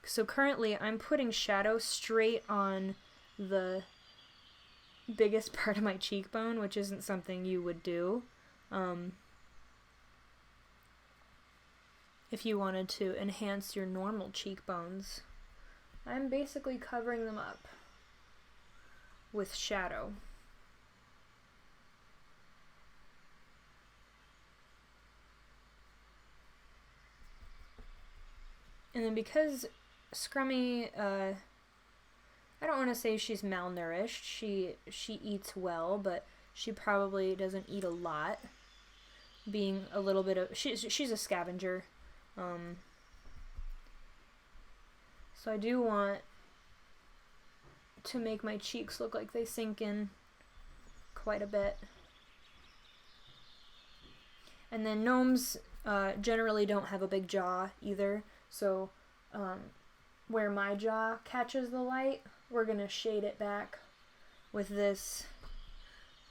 So currently I'm putting shadow straight on the biggest part of my cheekbone, which isn't something you would do if you wanted to enhance your normal cheekbones. I'm basically covering them up with shadow. And then because Scrummy, I don't want to say she's malnourished. She eats well, but she probably doesn't eat a lot. Being a little bit of, she's a scavenger. So I do want to make my cheeks look like they sink in quite a bit. And then gnomes generally don't have a big jaw either, so where my jaw catches the light, we're going to shade it back with this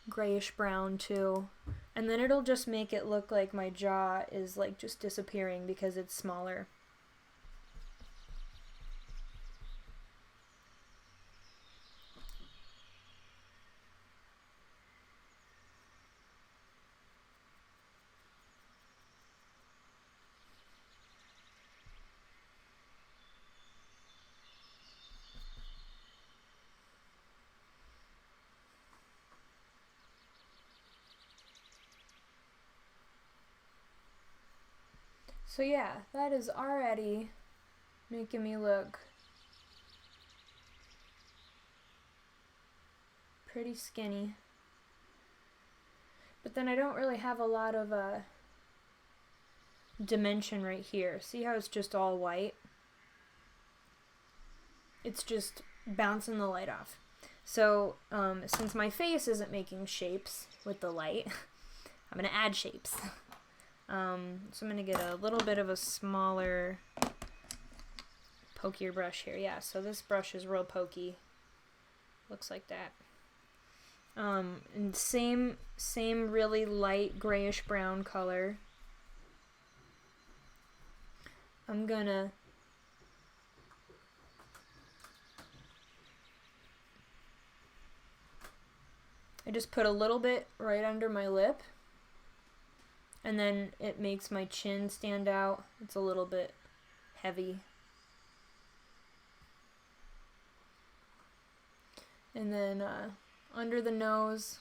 grayish brown too. And then it'll just make it look like my jaw is like just disappearing because it's smaller. So yeah, that is already making me look pretty skinny. But then I don't really have a lot of dimension right here. See how it's just all white? It's just bouncing the light off. So since my face isn't making shapes with the light, I'm going to add shapes. So I'm going to get a little bit of a smaller, pokier brush here. Yeah, so this brush is real pokey. Looks like that. And same really light grayish brown color. I'm gonna I just put a little bit right under my lip, and then it makes my chin stand out. It's a little bit heavy. And then under the nose,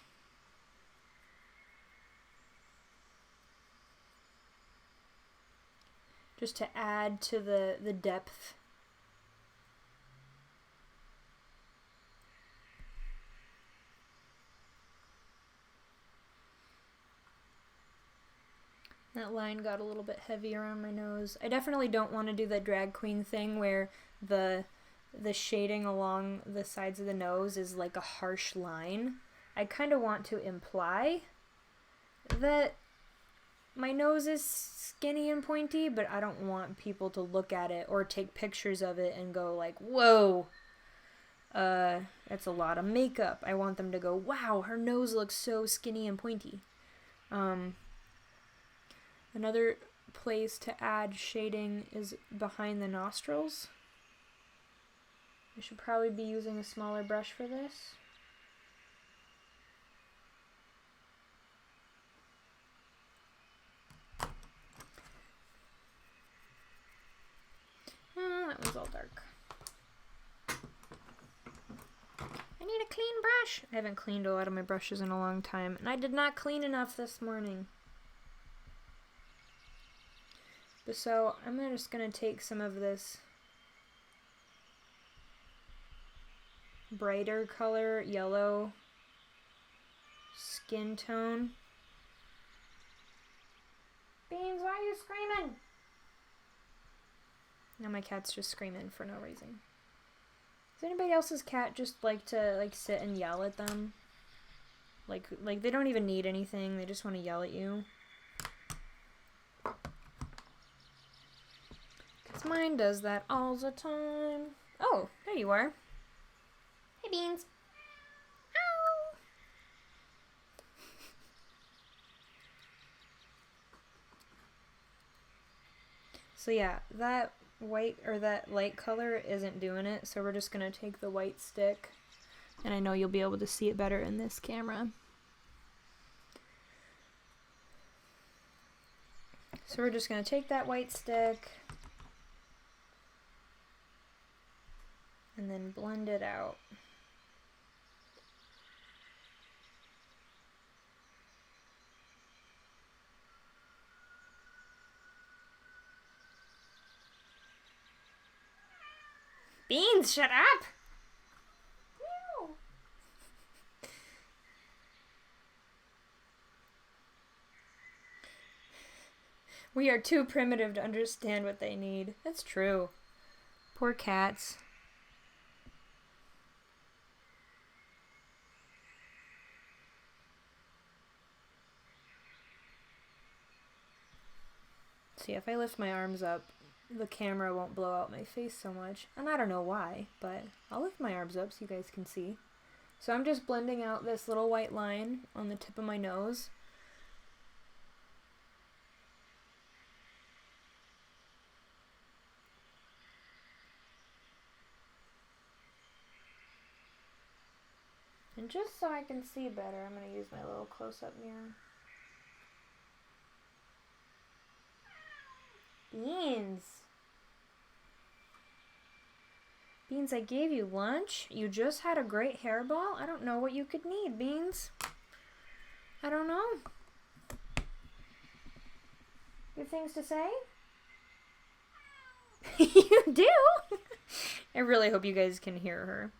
just to add to the depth. That line got a little bit heavy around my nose. I definitely don't want to do the drag queen thing where the shading along the sides of the nose is like a harsh line. I kind of want to imply that my nose is skinny and pointy, but I don't want people to look at it or take pictures of it and go like, whoa, that's a lot of makeup. I want them to go, wow, her nose looks so skinny and pointy. Another place to add shading is behind the nostrils. I should probably be using a smaller brush for this. That one's all dark. I need a clean brush. I haven't cleaned a lot of my brushes in a long time, and I did not clean enough this morning. So I'm just going to take some of this brighter color, yellow skin tone. Beans, why are you screaming? Now my cat's just screaming for no reason. Does anybody else's cat just like to sit and yell at them? Like they don't even need anything, they just want to yell at you. Mine does that all the time. Oh, there you are. Hey, Beans. Ow. So yeah, that white or that light color isn't doing it, so we're just gonna take the white stick, and I know you'll be able to see it better in this camera. So we're just gonna take that white stick and then blend it out. Beans, shut up! No. We are too primitive to understand what they need. That's true. Poor cats. See, if I lift my arms up, the camera won't blow out my face so much. And I don't know why, but I'll lift my arms up so you guys can see. So I'm just blending out this little white line on the tip of my nose. And just so I can see better, I'm going to use my little close-up mirror. Beans. Beans, I gave you lunch. You just had a great hairball. I don't know what you could need, Beans. I don't know. You have things to say? You do? I really hope you guys can hear her.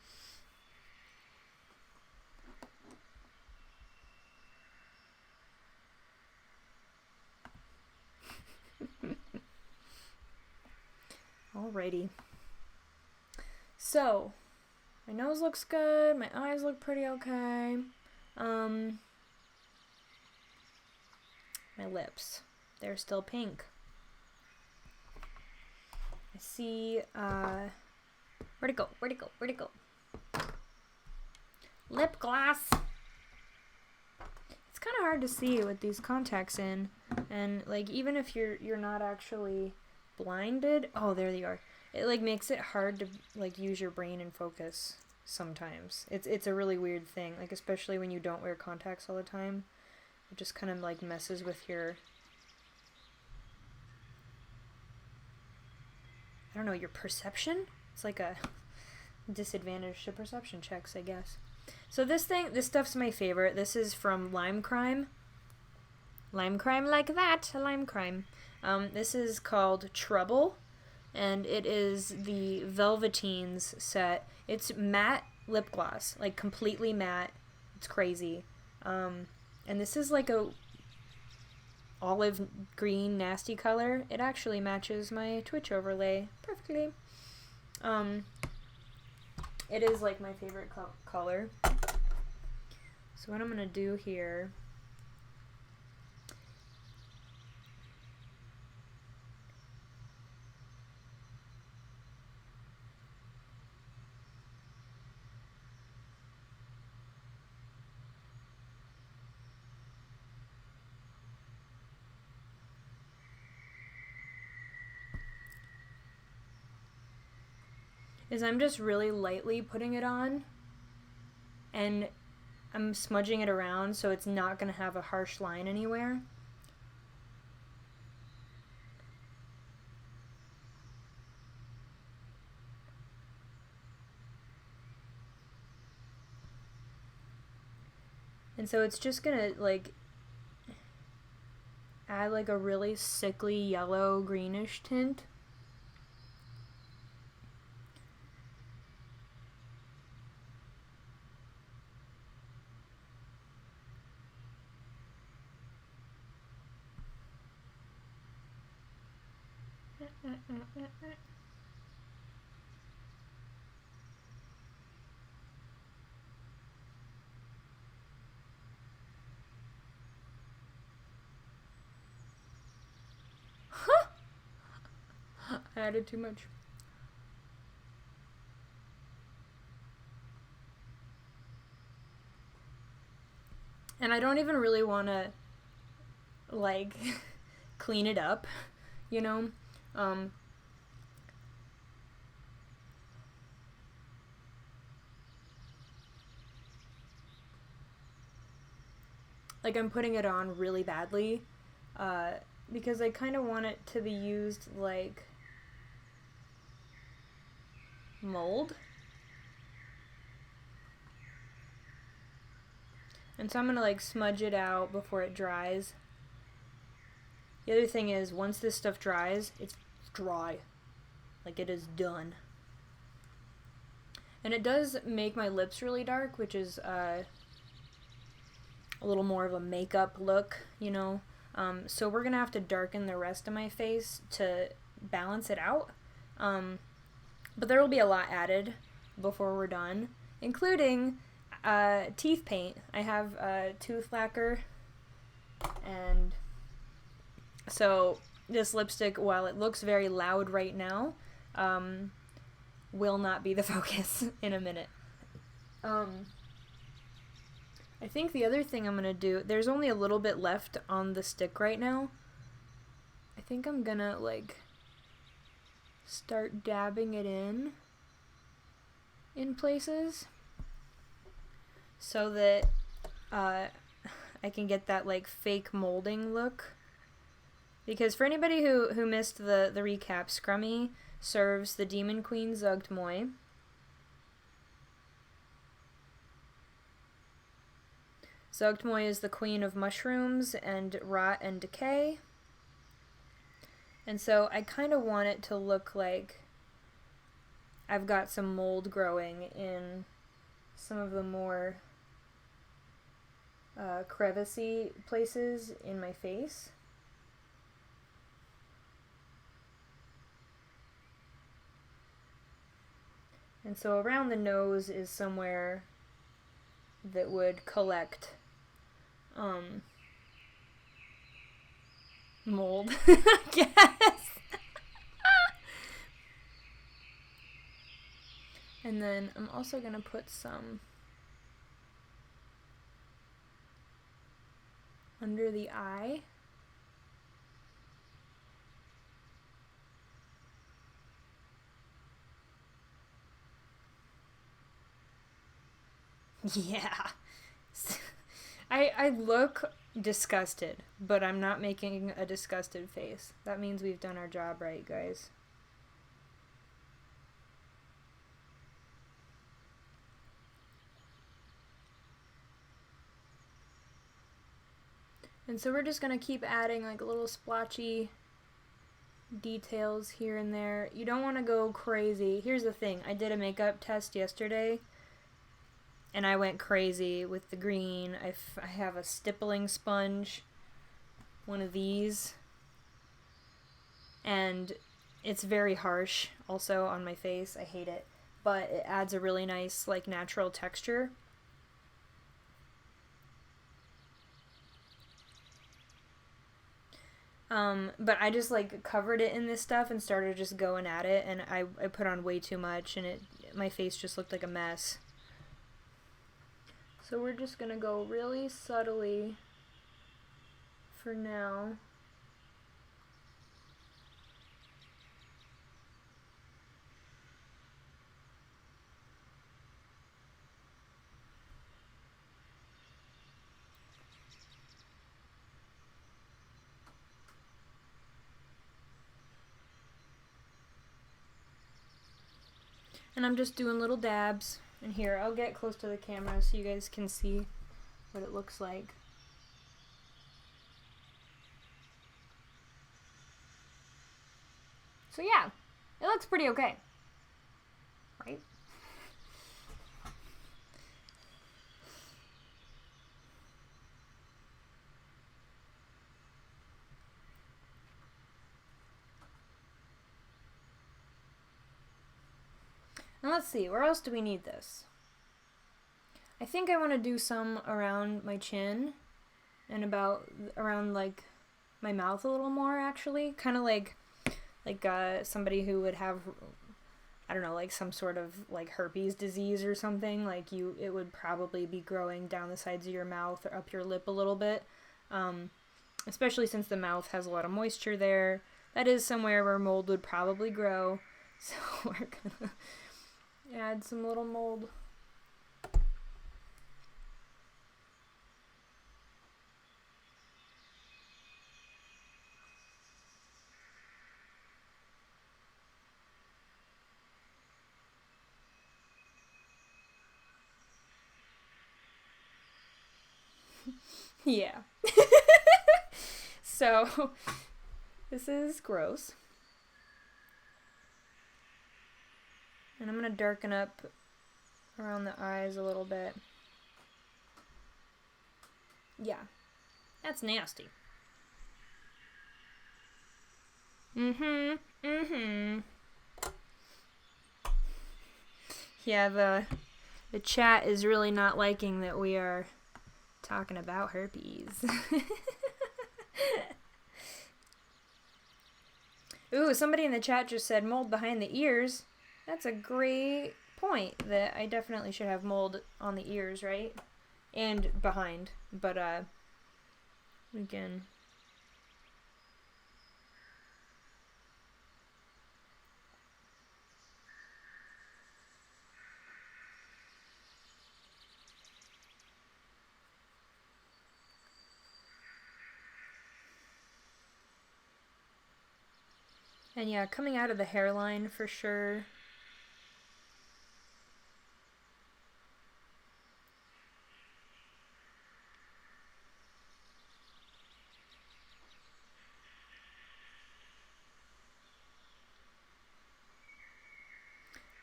Alrighty. So, my nose looks good. My eyes look pretty okay. My lips. They're still pink. I see, where'd it go? Where'd it go? Where'd it go? Lip gloss. It's kind of hard to see with these contacts in. And, like, even if you're not actually blinded. Oh, there they are. It, like, makes it hard to, like, use your brain and focus sometimes. It's a really weird thing. Like, especially when you don't wear contacts all the time. It just kind of, like, messes with your... I don't know, your perception? It's like a disadvantage to perception checks, I guess. So this stuff's my favorite. This is from Lime Crime. Lime Crime like that, Lime Crime. This is called Trouble, and it is the Velveteens set. It's matte lip gloss, like completely matte. It's crazy. And this is like a olive green nasty color. It actually matches my Twitch overlay perfectly. It is like my favorite color. So what I'm gonna do here is I'm just really lightly putting it on, and I'm smudging it around so it's not going to have a harsh line anywhere. And so it's just going to, like, add, like, a really sickly yellow greenish tint. I added too much. And I don't even really want to, like, clean it up, you know? Like, I'm putting it on really badly, because I kind of want it to be used like mold. And so I'm gonna, like, smudge it out before it dries. The other thing is, once this stuff dries, it's dry. Like, it is done. And it does make my lips really dark, which is a little more of a makeup look, you know. So we're gonna have to darken the rest of my face to balance it out. But there will be a lot added before we're done, including teeth paint. I have tooth lacquer, and so this lipstick, while it looks very loud right now, will not be the focus in a minute. I think the other thing I'm gonna do, there's only a little bit left on the stick right now. I think I'm gonna, like, start dabbing it in places so that I can get that, like, fake molding look. Because for anybody who missed the recap, Scrummy serves the Demon Queen Zugged Moi. Zugged Moi is the queen of mushrooms and rot and decay. And so I kind of want it to look like I've got some mold growing in some of the more crevicey places in my face. And so around the nose is somewhere that would collect mold, I guess. And then I'm also going to put some under the eye. Yeah. I look disgusted, but I'm not making a disgusted face. That means we've done our job right, guys. And so we're just going to keep adding like little splotchy details here and there. You don't want to go crazy. Here's the thing. I did a makeup test yesterday, and I went crazy with the green. I have a stippling sponge, one of these, and it's very harsh also on my face. I hate it, but it adds a really nice like natural texture. But I just like covered it in this stuff and started just going at it, and I put on way too much, and my face just looked like a mess. So we're just gonna go really subtly for now. And I'm just doing little dabs. And here, I'll get close to the camera so you guys can see what it looks like. So yeah, it looks pretty okay. Right? And let's see, where else do we need this? I think I want to do some around my chin and around like my mouth a little more, actually. Kind of like somebody who would have, I don't know, like some sort of like herpes disease or something. Like it would probably be growing down the sides of your mouth or up your lip a little bit. Especially since the mouth has a lot of moisture there. That is somewhere where mold would probably grow. So we're gonna add some little mold. Yeah. So this is gross. And I'm going to darken up around the eyes a little bit. Yeah. That's nasty. Yeah, the chat is really not liking that we are talking about herpes. Ooh, somebody in the chat just said mold behind the ears. That's a great point, that I definitely should have mold on the ears, right? And behind. But, again. And yeah, coming out of the hairline for sure.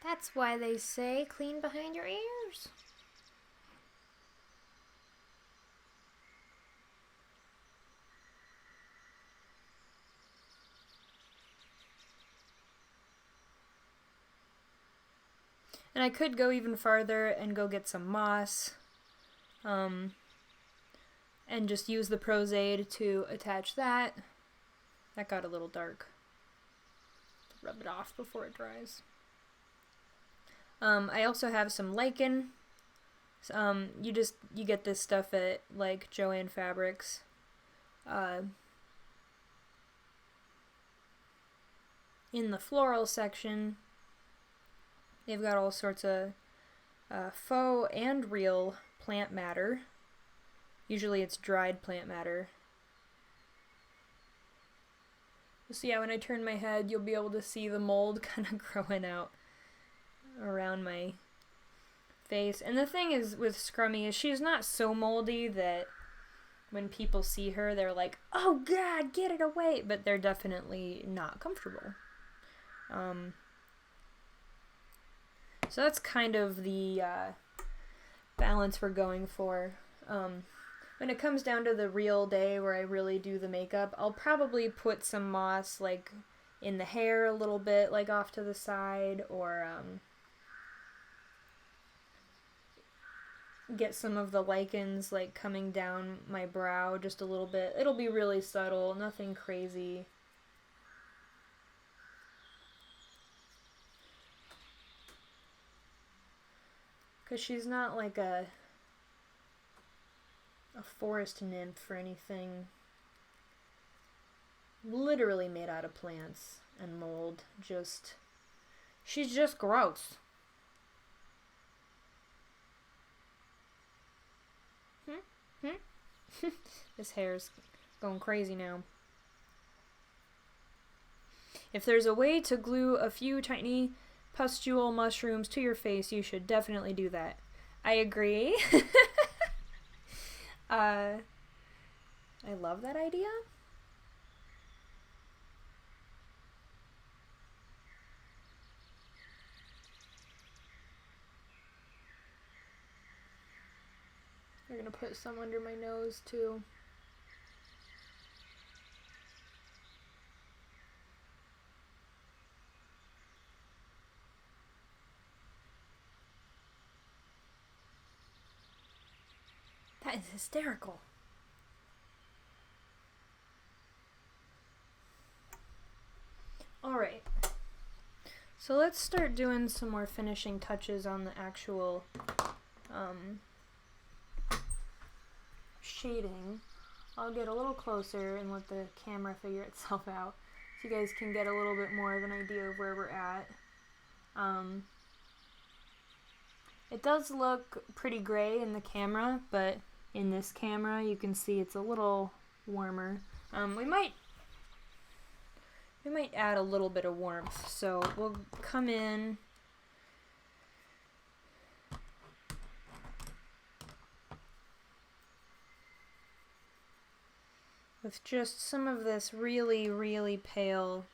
That's why they say clean behind your ears. And I could go even farther and go get some moss, and just use the Pros-Aid to attach that. That got a little dark. Rub it off before it dries. I also have some lichen. You get this stuff at like Joann Fabrics. In the floral section, they've got all sorts of faux and real plant matter. Usually it's dried plant matter. So yeah, when I turn my head, you'll be able to see the mold kind of growing out around my face. And the thing is with Scrummy is she's not so moldy that when people see her, they're like, oh god, get it away! But they're definitely not comfortable. So that's kind of the balance we're going for. When it comes down to the real day where I really do the makeup, I'll probably put some moss like in the hair a little bit, like off to the side, or get some of the lichens like coming down my brow just a little bit. It'll be really subtle, nothing crazy. Because she's not like a forest nymph or anything. Literally made out of plants and mold. She's just gross. This hair's going crazy now. If there's a way to glue a few tiny pustule mushrooms to your face, you should definitely do that. I agree. I love that idea. We're gonna put some under my nose too. That is hysterical. Alright. So let's start doing some more finishing touches on the actual shading. I'll get a little closer and let the camera figure itself out so you guys can get a little bit more of an idea of where we're at. It does look pretty gray in the camera, but in this camera you can see it's a little warmer. We might add a little bit of warmth, so we'll come in with just some of this really, really pale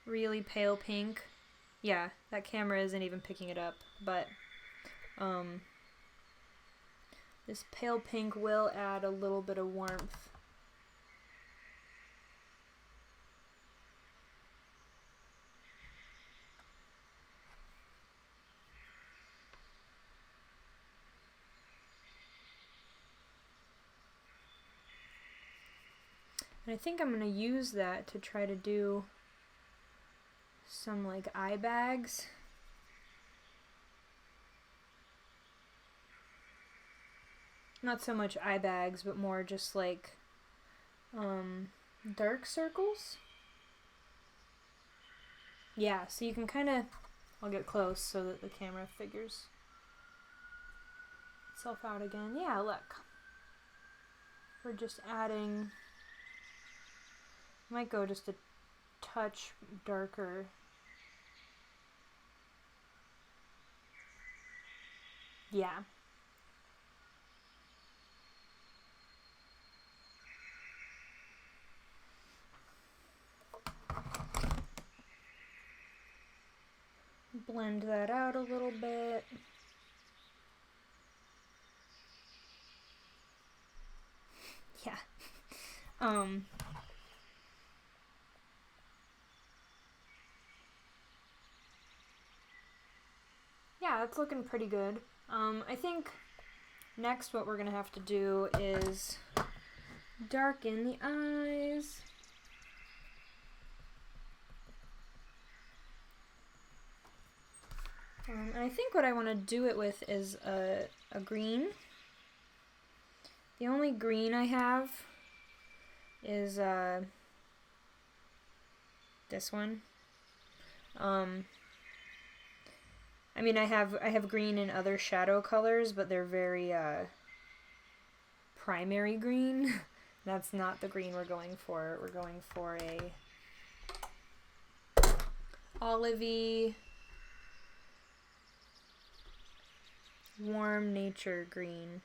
pink. Yeah, that camera isn't even picking it up, but this pale pink will add a little bit of warmth. And I think I'm going to use that to try to do some like eye bags. Not so much eye bags, but more just like dark circles. Yeah, so you can kind of, I'll get close so that the camera figures itself out again. Yeah, look. We're just adding, might go just a touch darker. Yeah. Blend that out a little bit. Yeah. yeah, it's looking pretty good. I think next what we're gonna have to do is darken the eyes. And I think what I want to do it with is a green. The only green I have is this one. I mean, I have green in other shadow colors, but they're very primary green. That's not the green we're going for. We're going for a olivey, warm nature green.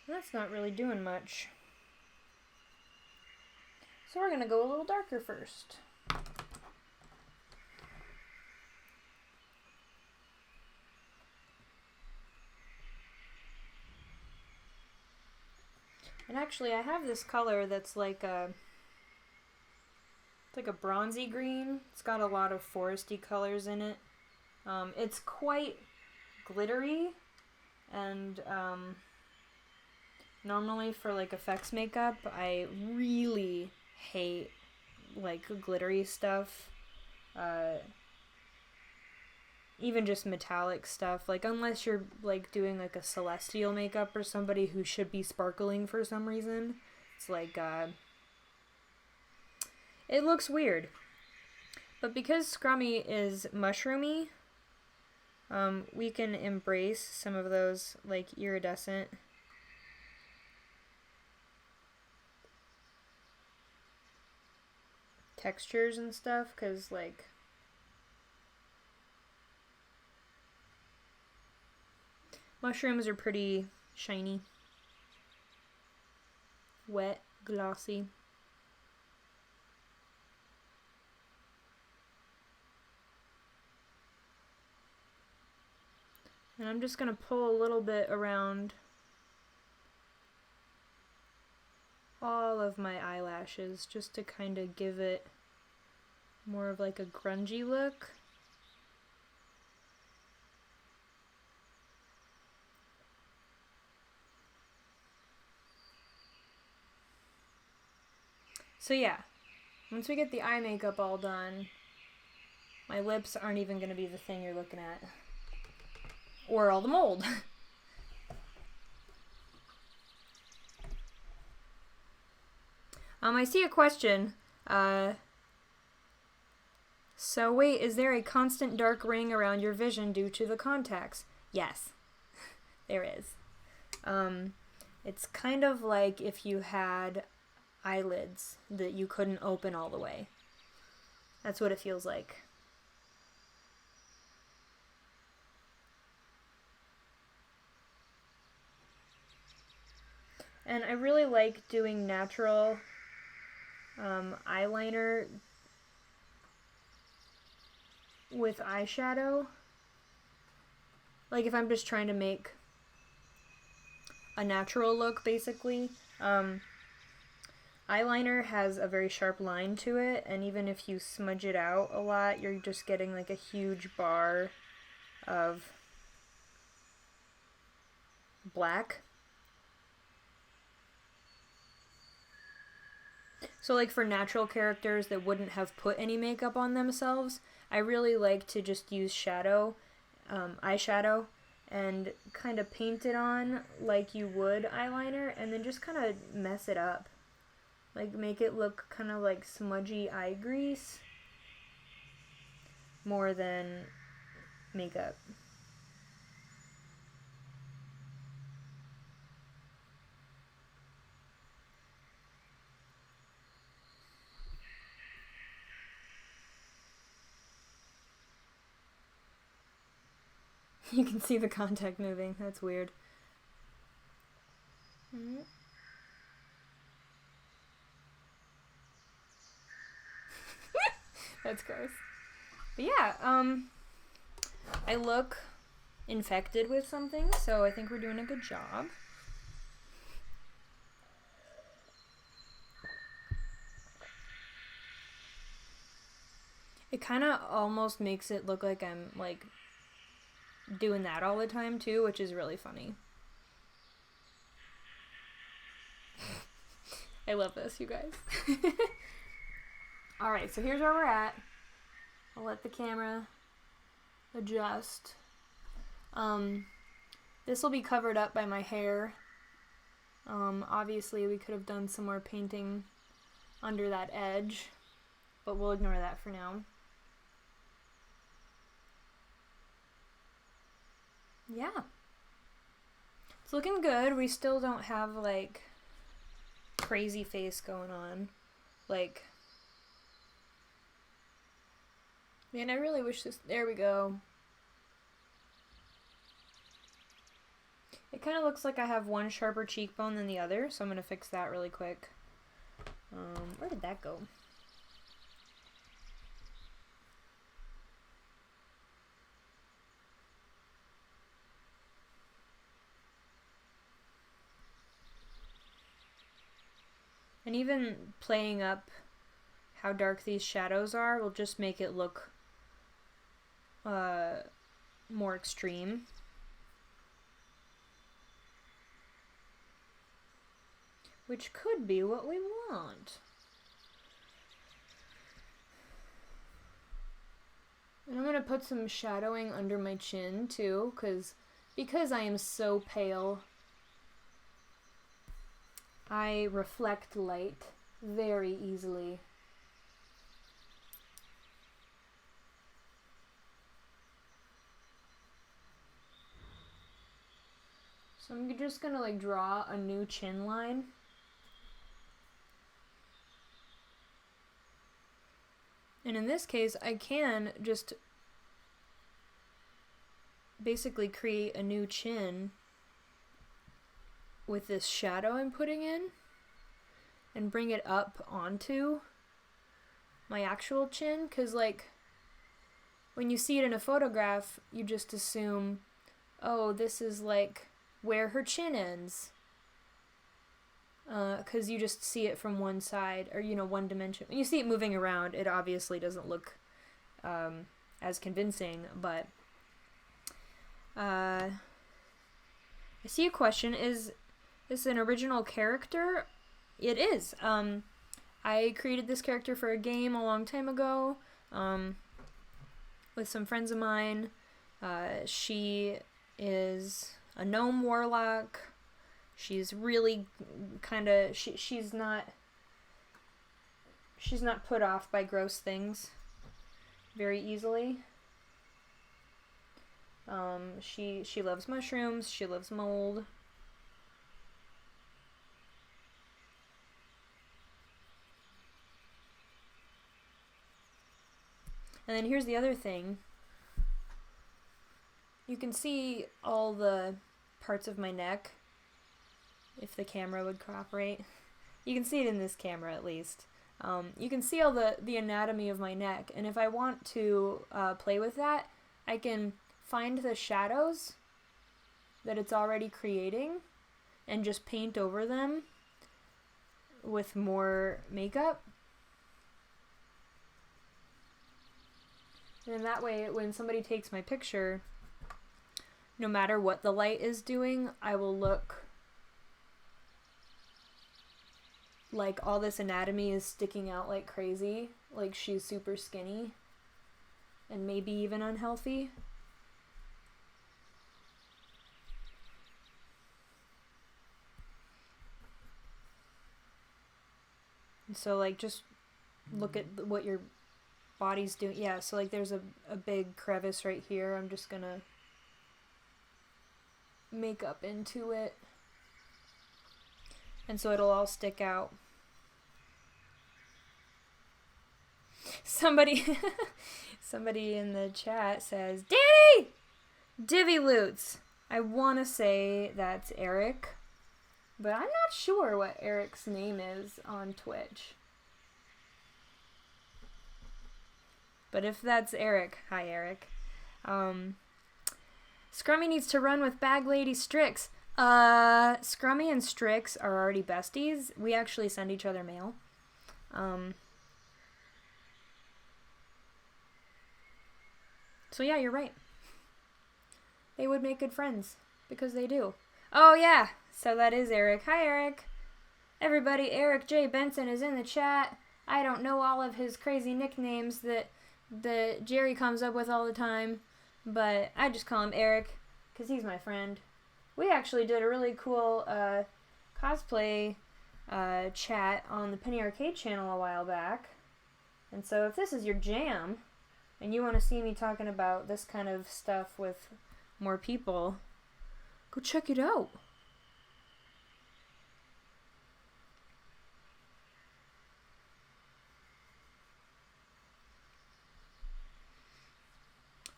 That's not really doing much. So we're gonna go a little darker first. And actually I have this color that's like a bronzy green. It's got a lot of foresty colors in it. It's quite glittery, and normally for like effects makeup, I really hate like glittery stuff. Even just metallic stuff. Like unless you're like doing like a celestial makeup or somebody who should be sparkling for some reason, it's like it looks weird. But because Scrummy is mushroomy, we can embrace some of those like iridescent textures and stuff, because like mushrooms are pretty shiny, wet, glossy. And I'm just going to pull a little bit around all of my eyelashes just to kind of give it more of like a grungy look. So yeah, once we get the eye makeup all done, my lips aren't even going to be the thing you're looking at. Or all the mold. I see a question. So wait, is there a constant dark ring around your vision due to the contacts? Yes, there is. It's kind of like if you had eyelids that you couldn't open all the way. That's what it feels like. And I really like doing natural eyeliner with eyeshadow. Like if I'm just trying to make a natural look, basically. Eyeliner has a very sharp line to it, and even if you smudge it out a lot, you're just getting like a huge bar of black. So like for natural characters that wouldn't have put any makeup on themselves, I really like to just use eyeshadow, and kind of paint it on like you would eyeliner, and then just kind of mess it up. Like make it look kind of like smudgy eye grease more than makeup. You can see the contact moving. That's weird. Mm-hmm. That's gross. But yeah, I look infected with something, so I think we're doing a good job. It kind of almost makes it look like I'm, like, doing that all the time, too, which is really funny. I love this, you guys. Alright, so here's where we're at. I'll let the camera adjust. This will be covered up by my hair. Obviously, we could have done some more painting under that edge, but we'll ignore that for now. Yeah. It's looking good. We still don't have, like, crazy face going on. Like, man, I really wish this... There we go. It kind of looks like I have one sharper cheekbone than the other, so I'm going to fix that really quick. Where did that go? And even playing up how dark these shadows are will just make it look more extreme. Which could be what we want. And I'm going to put some shadowing under my chin too, because I am so pale, I reflect light very easily. So I'm just going to, like, draw a new chin line. And in this case, I can just basically create a new chin with this shadow I'm putting in and bring it up onto my actual chin, because, like, when you see it in a photograph, you just assume, oh, this is, like, where her chin ends. Because you just see it from one side, or, you know, one dimension. When you see it moving around, it obviously doesn't look as convincing, but I see a question. Is this an original character? It is. I created this character for a game a long time ago with some friends of mine. She is a gnome warlock. She's really kind of, she's not put off by gross things very easily. She loves mushrooms, she loves mold. And then here's the other thing. You can see all the parts of my neck, if the camera would cooperate. You can see it in this camera, at least. You can see all the anatomy of my neck, and if I want to play with that, I can find the shadows that it's already creating and just paint over them with more makeup. And that way, when somebody takes my picture, no matter what the light is doing, I will look like all this anatomy is sticking out like crazy, like she's super skinny and maybe even unhealthy. And so, like, just look at what your body's doing. Yeah, so, like, there's a big crevice right here. I'm just gonna make up into it, and so it'll all stick out. Somebody in the chat says, Danny! Divvy Loots. I want to say that's Eric, but I'm not sure what Eric's name is on Twitch. But if that's Eric, hi Eric. Scrummy needs to run with Bag Lady Strix. Scrummy and Strix are already besties. We actually send each other mail. So yeah, you're right. They would make good friends, because they do. Oh yeah, so that is Eric. Hi Eric. Everybody, Eric J. Benson is in the chat. I don't know all of his crazy nicknames that Jerry comes up with all the time, but I just call him Eric, because he's my friend. We actually did a really cool cosplay chat on the Penny Arcade channel a while back. And so if this is your jam, and you want to see me talking about this kind of stuff with more people, go check it out.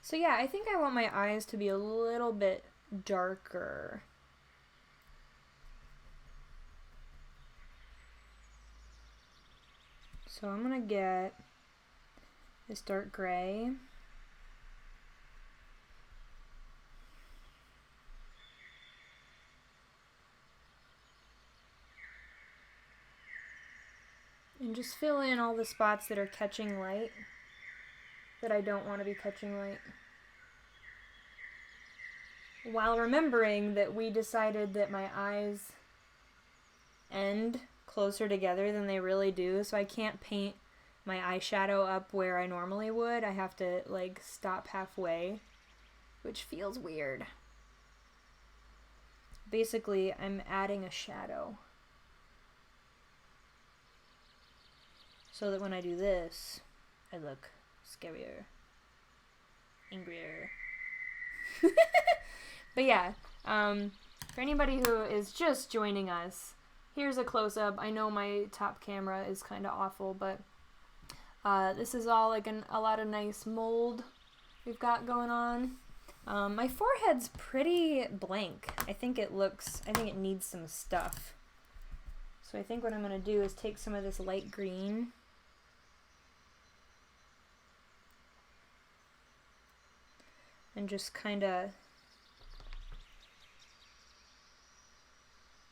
So yeah, I think I want my eyes to be a little bit darker. So I'm gonna get this dark gray. And just fill in all the spots that are catching light that I don't want to be catching light. While remembering that we decided that my eyes end closer together than they really do, so I can't paint my eyeshadow up where I normally would. I have to like stop halfway, which feels weird. Basically, I'm adding a shadow so that when I do this, I look scarier, angrier. But yeah, for anybody who is just joining us, here's a close-up. I know my top camera is kind of awful, but this is all like a lot of nice mold we've got going on. My forehead's pretty blank. I think it needs some stuff. So I think what I'm going to do is take some of this light green and just kind of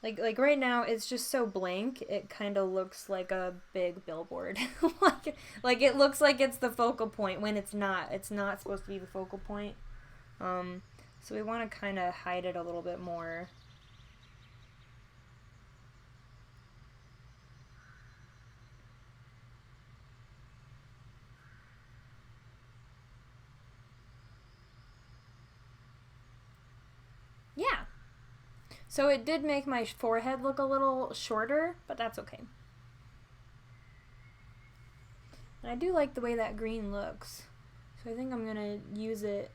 like right now it's just so blank, it kind of looks like a big billboard. like it looks like it's the focal point when it's not supposed to be the focal point. So we want to kind of hide it a little bit more. Yeah. So it did make my forehead look a little shorter, but that's okay. And I do like the way that green looks. So I think I'm going to use it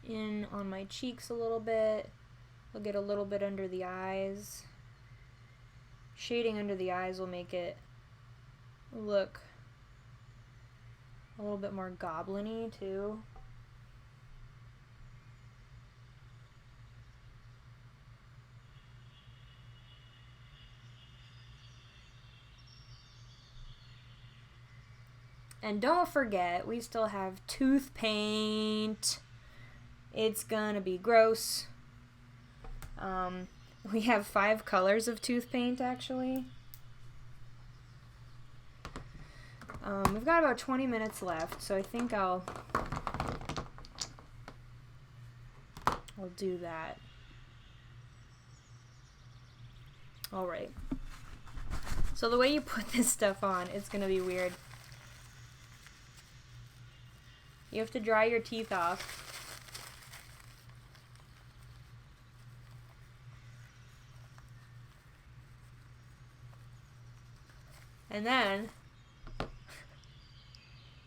in on my cheeks a little bit. I'll get a little bit under the eyes. Shading under the eyes will make it look a little bit more goblin-y too. And don't forget, we still have tooth paint. It's gonna be gross. We have 5 colors of tooth paint, actually. We've got about 20 minutes left, so I think I'll do that. Alright. So the way you put this stuff on, it's gonna be weird. You have to dry your teeth off. And then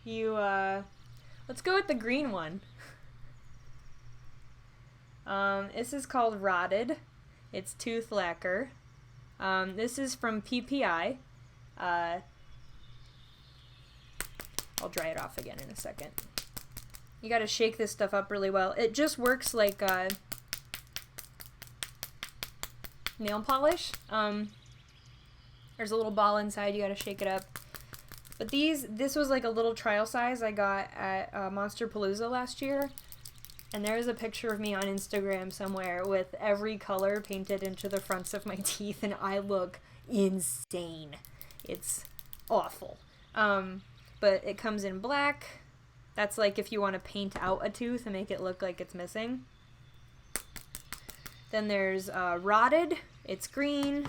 you let's go with the green one. This is called Rotted. It's tooth lacquer. This is from PPI. I'll dry it off again in a second. You gotta shake this stuff up really well. It just works like nail polish. There's a little ball inside, you gotta shake it up. But this was like a little trial size I got at Monster Palooza last year. And there's a picture of me on Instagram somewhere with every color painted into the fronts of my teeth, and I look insane. It's awful. But it comes in black. That's like if you want to paint out a tooth and make it look like it's missing. Then there's rotted. It's green.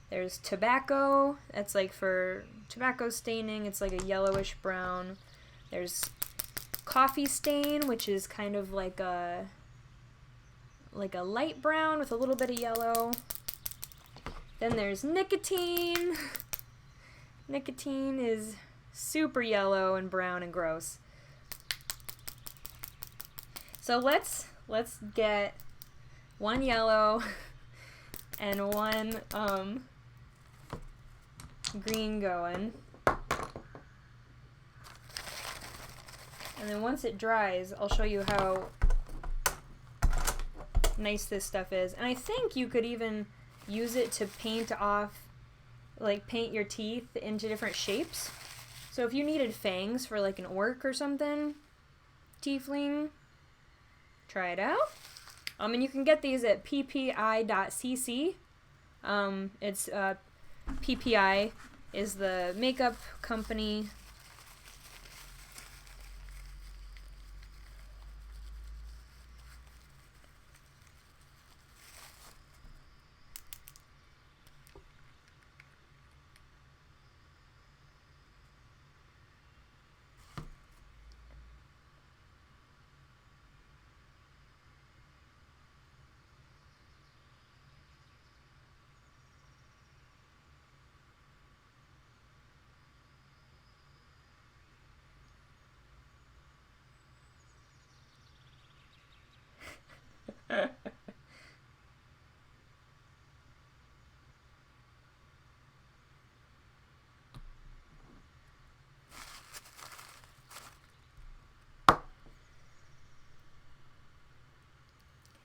There's tobacco. That's like for tobacco staining. It's like a yellowish brown. There's coffee stain, which is kind of like a light brown with a little bit of yellow. Then there's nicotine. Nicotine is super yellow and brown and gross. So let's get one yellow and one green going. And then once it dries, I'll show you how nice this stuff is. And I think you could even use it to paint off, like paint your teeth into different shapes. So if you needed fangs for like an orc or something, tiefling, try it out. And you can get these at ppi.cc. It's PPI is the makeup company.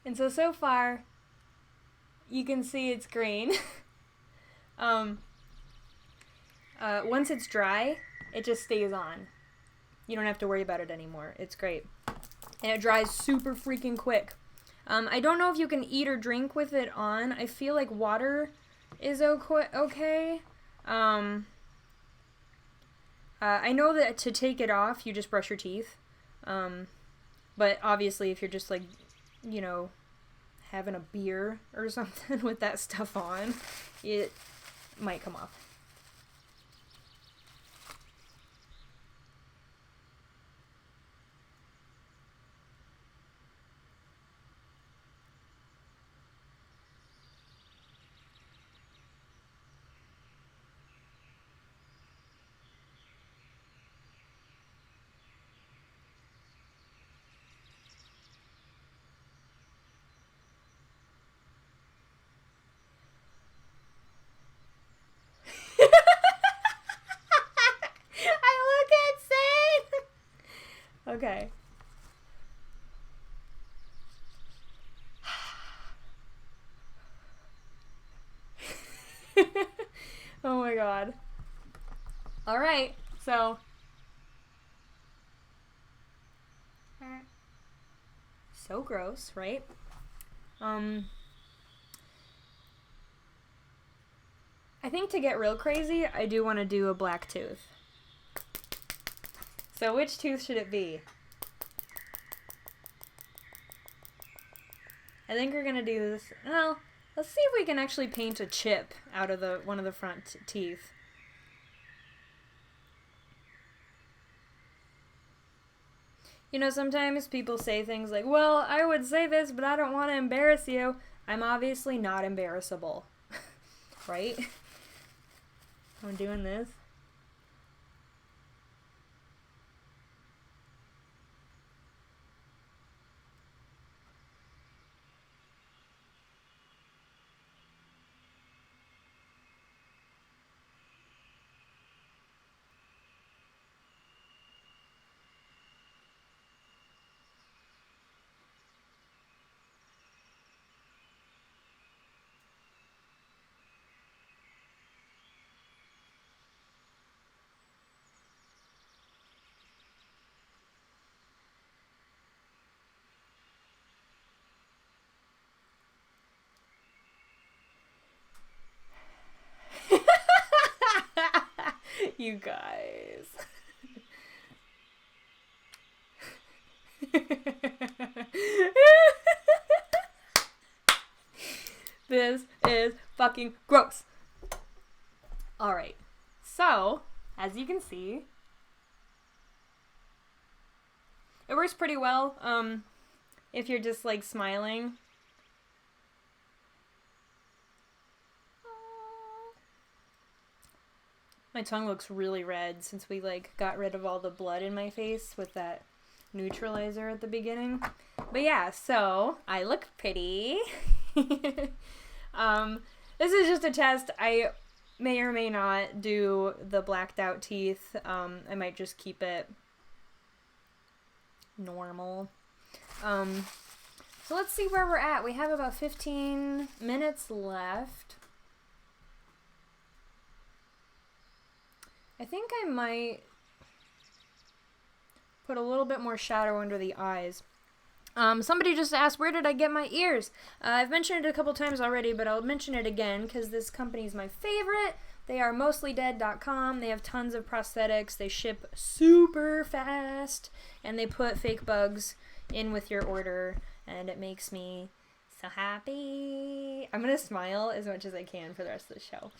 And so far, you can see it's green. Once it's dry, it just stays on. You don't have to worry about it anymore. It's great. And it dries super freaking quick. I don't know if you can eat or drink with it on. I feel like water is okay. I know that to take it off, you just brush your teeth. But obviously, if you're just like, you know, having a beer or something with that stuff on, it might come off. I look insane! Okay. Oh my god. Alright, so. So gross, right? I think to get real crazy, I do want to do a black tooth. So which tooth should it be? I think we're gonna do this. Well, let's see if we can actually paint a chip out of one of the front teeth. You know, sometimes people say things like, well, I would say this, but I don't want to embarrass you. I'm obviously not embarrassable. Right? I'm doing this. You guys. This is fucking gross. Alright. So, as you can see, it works pretty well, if you're just, like, smiling. My tongue looks really red since we, like, got rid of all the blood in my face with that neutralizer at the beginning. But yeah, so, I look pretty. This is just a test. I may or may not do the blacked out teeth. I might just keep it normal. So let's see where we're at. We have about 15 minutes left. I think I might put a little bit more shadow under the eyes. Somebody just asked, where did I get my ears? I've mentioned it a couple times already, but I'll mention it again because this company is my favorite. They are mostlydead.com. They have tons of prosthetics. They ship super fast, and they put fake bugs in with your order, and it makes me so happy. I'm gonna smile as much as I can for the rest of the show.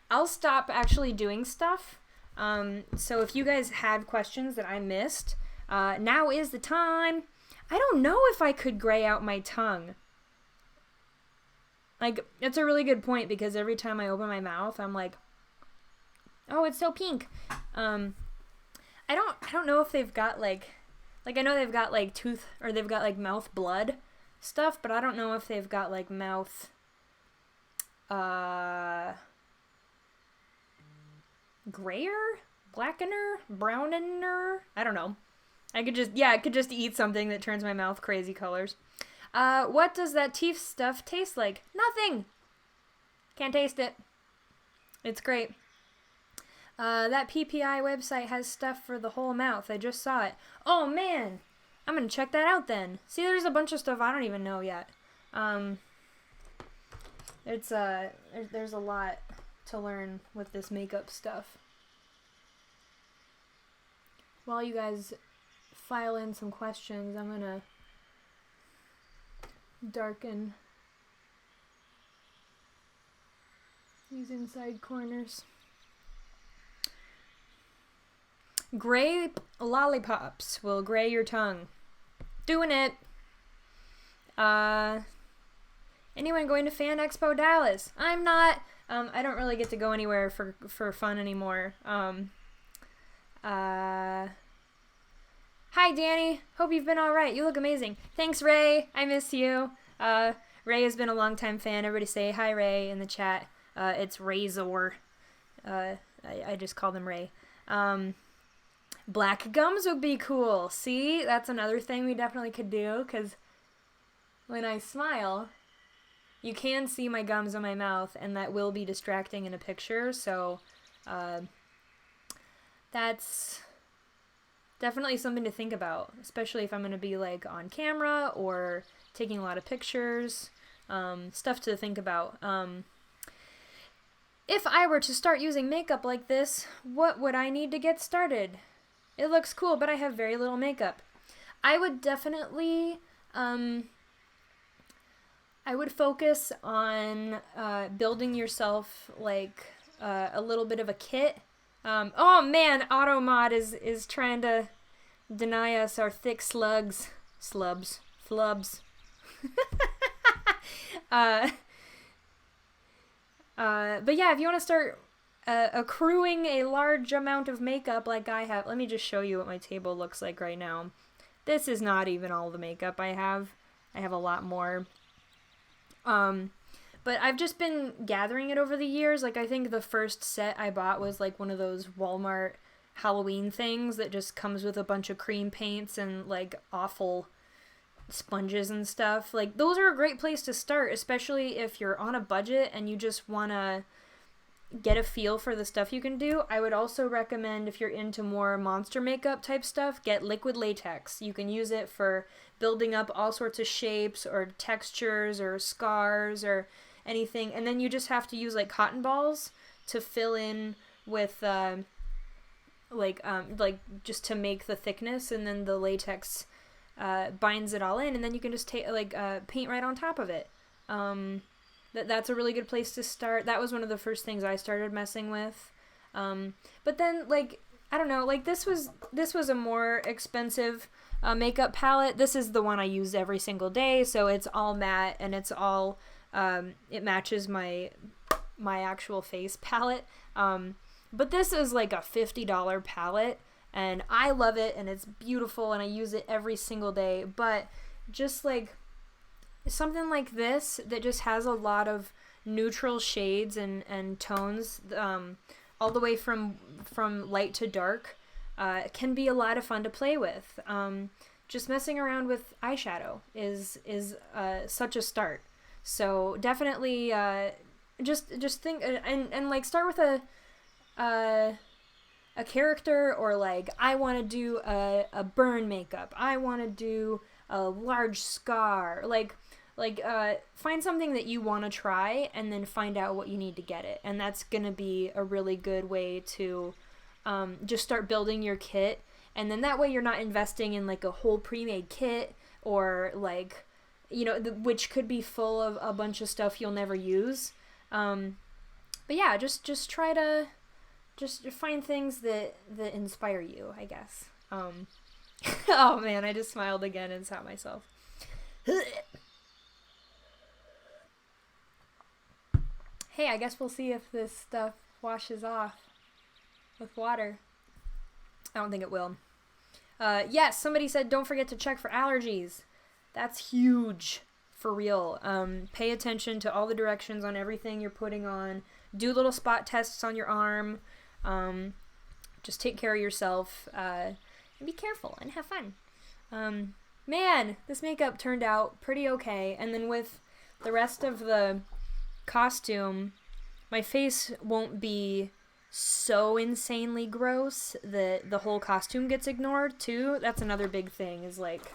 I'll stop actually doing stuff. So if you guys had questions that I missed, now is the time. I don't know if I could gray out my tongue. Like, it's a really good point because every time I open my mouth, I'm like, oh, it's so pink. I don't know if they've got like I know they've got like tooth, or they've got like mouth blood stuff, but I don't know if they've got like mouth, grayer, blackener, brownener. I don't know. I could just eat something that turns my mouth crazy colors. What does that teeth stuff taste like? Nothing. Can't taste it. It's great. That PPI website has stuff for the whole mouth. I just saw it. Oh man, I'm gonna check that out then. See, there's a bunch of stuff I don't even know yet. There's a lot to learn with this makeup stuff. While you guys file in some questions, I'm gonna darken these inside corners. Grape lollipops will gray your tongue. Doing it. Anyone going to Fan Expo Dallas? I'm not. I don't really get to go anywhere for fun anymore. Hi, Danny. Hope you've been alright. You look amazing. Thanks, Ray. I miss you. Ray has been a longtime fan. Everybody say hi, Ray, in the chat. It's Razor. I just call them Ray. Black gums would be cool. See? That's another thing we definitely could do, because when I smile, you can see my gums on my mouth, and that will be distracting in a picture, so that's definitely something to think about, especially if I'm going to be like on camera or taking a lot of pictures. Stuff to think about. If I were to start using makeup like this, what would I need to get started? It looks cool, but I have very little makeup. I would definitely, I would focus on building yourself like a little bit of a kit. Oh man, Automod is trying to deny us our thick flubs. But yeah, if you want to start accruing a large amount of makeup like I have, let me just show you what my table looks like right now. This is not even all the makeup I have. I have a lot more. But I've just been gathering it over the years. Like, I think the first set I bought was like one of those Walmart Halloween things that just comes with a bunch of cream paints and like awful sponges and stuff. Like, those are a great place to start, especially if you're on a budget and you just want to get a feel for the stuff you can do. I would also recommend, if you're into more monster makeup type stuff, get liquid latex. You can use it for building up all sorts of shapes or textures or scars or anything, and then you just have to use like cotton balls to fill in with like just to make the thickness, and then the latex binds it all in, and then you can just take paint right on top of it. That's a really good place to start. That was one of the first things I started messing with. But then, like, I don't know, like this was a more expensive makeup palette. This is the one I use every single day, so it's all matte and it's all it matches my actual face palette. But this is like a $50 palette, and I love it, and it's beautiful, and I use it every single day. But just like something like this that just has a lot of neutral shades and tones, all the way from light to dark, can be a lot of fun to play with. Just messing around with eyeshadow is such a start. So definitely just think and like start with a character, or like I want to do a burn makeup. I want to do a large scar. Like find something that you want to try, and then find out what you need to get it. And that's going to be a really good way to just start building your kit. And then that way you're not investing in like a whole pre-made kit, or like, you know, which could be full of a bunch of stuff you'll never use. But yeah, just try to just find things that inspire you, I guess. Oh man, I just smiled again and saw myself. Hey, I guess we'll see if this stuff washes off with water. I don't think it will. Yes, somebody said don't forget to check for allergies. That's huge, for real. Pay attention to all the directions on everything you're putting on. Do little spot tests on your arm. Just take care of yourself, and be careful and have fun. Man, this makeup turned out pretty okay. And then with the rest of the costume, my face won't be so insanely gross that the whole costume gets ignored too. That's another big thing, is like,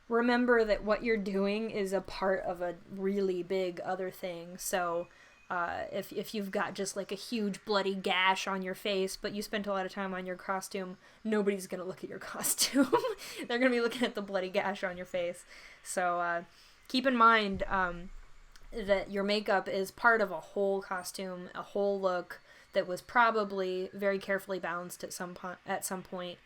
remember that what you're doing is a part of a really big other thing. So if you've got just like a huge bloody gash on your face, but you spent a lot of time on your costume, nobody's gonna look at your costume. They're gonna be looking at the bloody gash on your face. So keep in mind that your makeup is part of a whole costume, a whole look that was probably very carefully balanced at some point.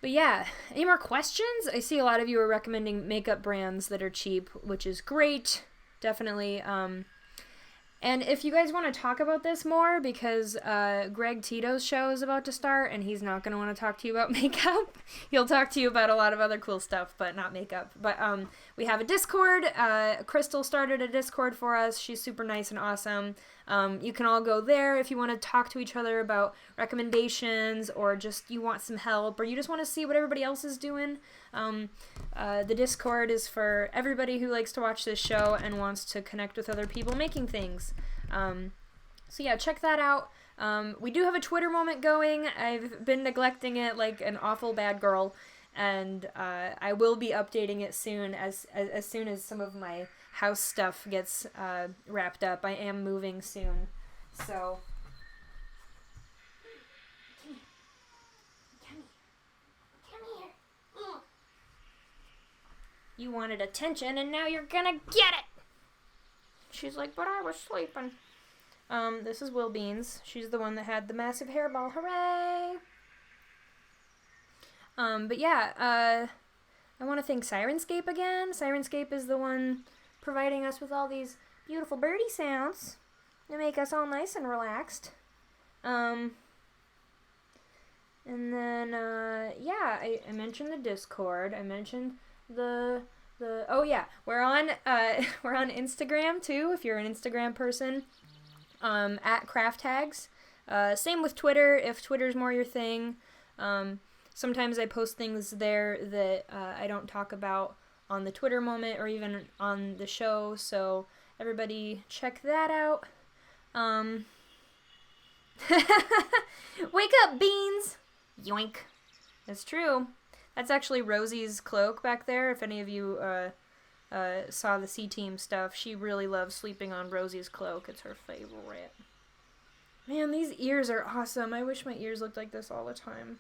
But yeah, any more questions? I see a lot of you are recommending makeup brands that are cheap, which is great. Definitely. And if you guys want to talk about this more, because Greg Tito's show is about to start, and he's not going to want to talk to you about makeup. He'll talk to you about a lot of other cool stuff, but not makeup. But we have a Discord. Crystal started a Discord for us. She's super nice and awesome. You can all go there if you want to talk to each other about recommendations, or just you want some help, or you just want to see what everybody else is doing. The Discord is for everybody who likes to watch this show and wants to connect with other people making things. So yeah, check that out. We do have a Twitter moment going. I've been neglecting it like an awful bad girl, and I will be updating it soon as soon as some of my house stuff gets wrapped up. I am moving soon, so you wanted attention, and now you're gonna get it. She's like, but I was sleeping. This is Will Beans. She's the one that had the massive hairball. Hooray! But yeah, I want to thank Sirenscape again. Sirenscape is the one providing us with all these beautiful birdie sounds to make us all nice and relaxed. And then, yeah, I mentioned the Discord. I mentioned oh yeah, we're on Instagram too, if you're an Instagram person, at Craft Hags. Same with Twitter, if Twitter's more your thing. Sometimes I post things there that I don't talk about on the Twitter moment or even on the show, so everybody check that out. Wake up, Beans! Yoink. That's true. That's actually Rosie's cloak back there, if any of you saw the C-Team stuff, she really loves sleeping on Rosie's cloak. It's her favorite. Man, these ears are awesome. I wish my ears looked like this all the time.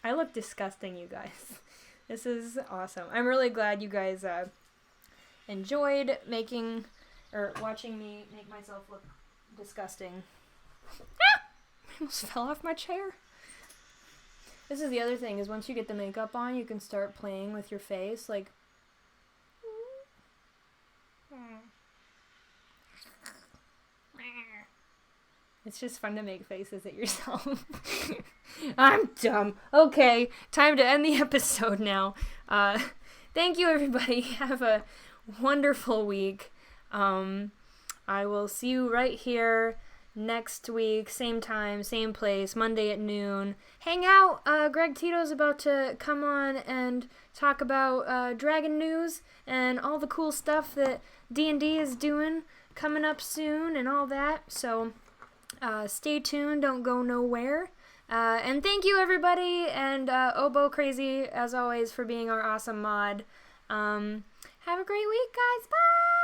I look disgusting, you guys. This is awesome. I'm really glad you guys enjoyed watching me make myself look disgusting. I almost fell off my chair. This is the other thing, is once you get the makeup on, you can start playing with your face, like... It's just fun to make faces at yourself. I'm dumb. Okay, time to end the episode now. Thank you, everybody. Have a wonderful week. I will see you right here next week, same time, same place, Monday at noon. Hang out. Greg Tito's about to come on and talk about Dragon News and all the cool stuff that D&D is doing coming up soon and all that. So stay tuned. Don't go nowhere. And thank you, everybody, and Oboe Crazy, as always, for being our awesome mod. Have a great week, guys. Bye!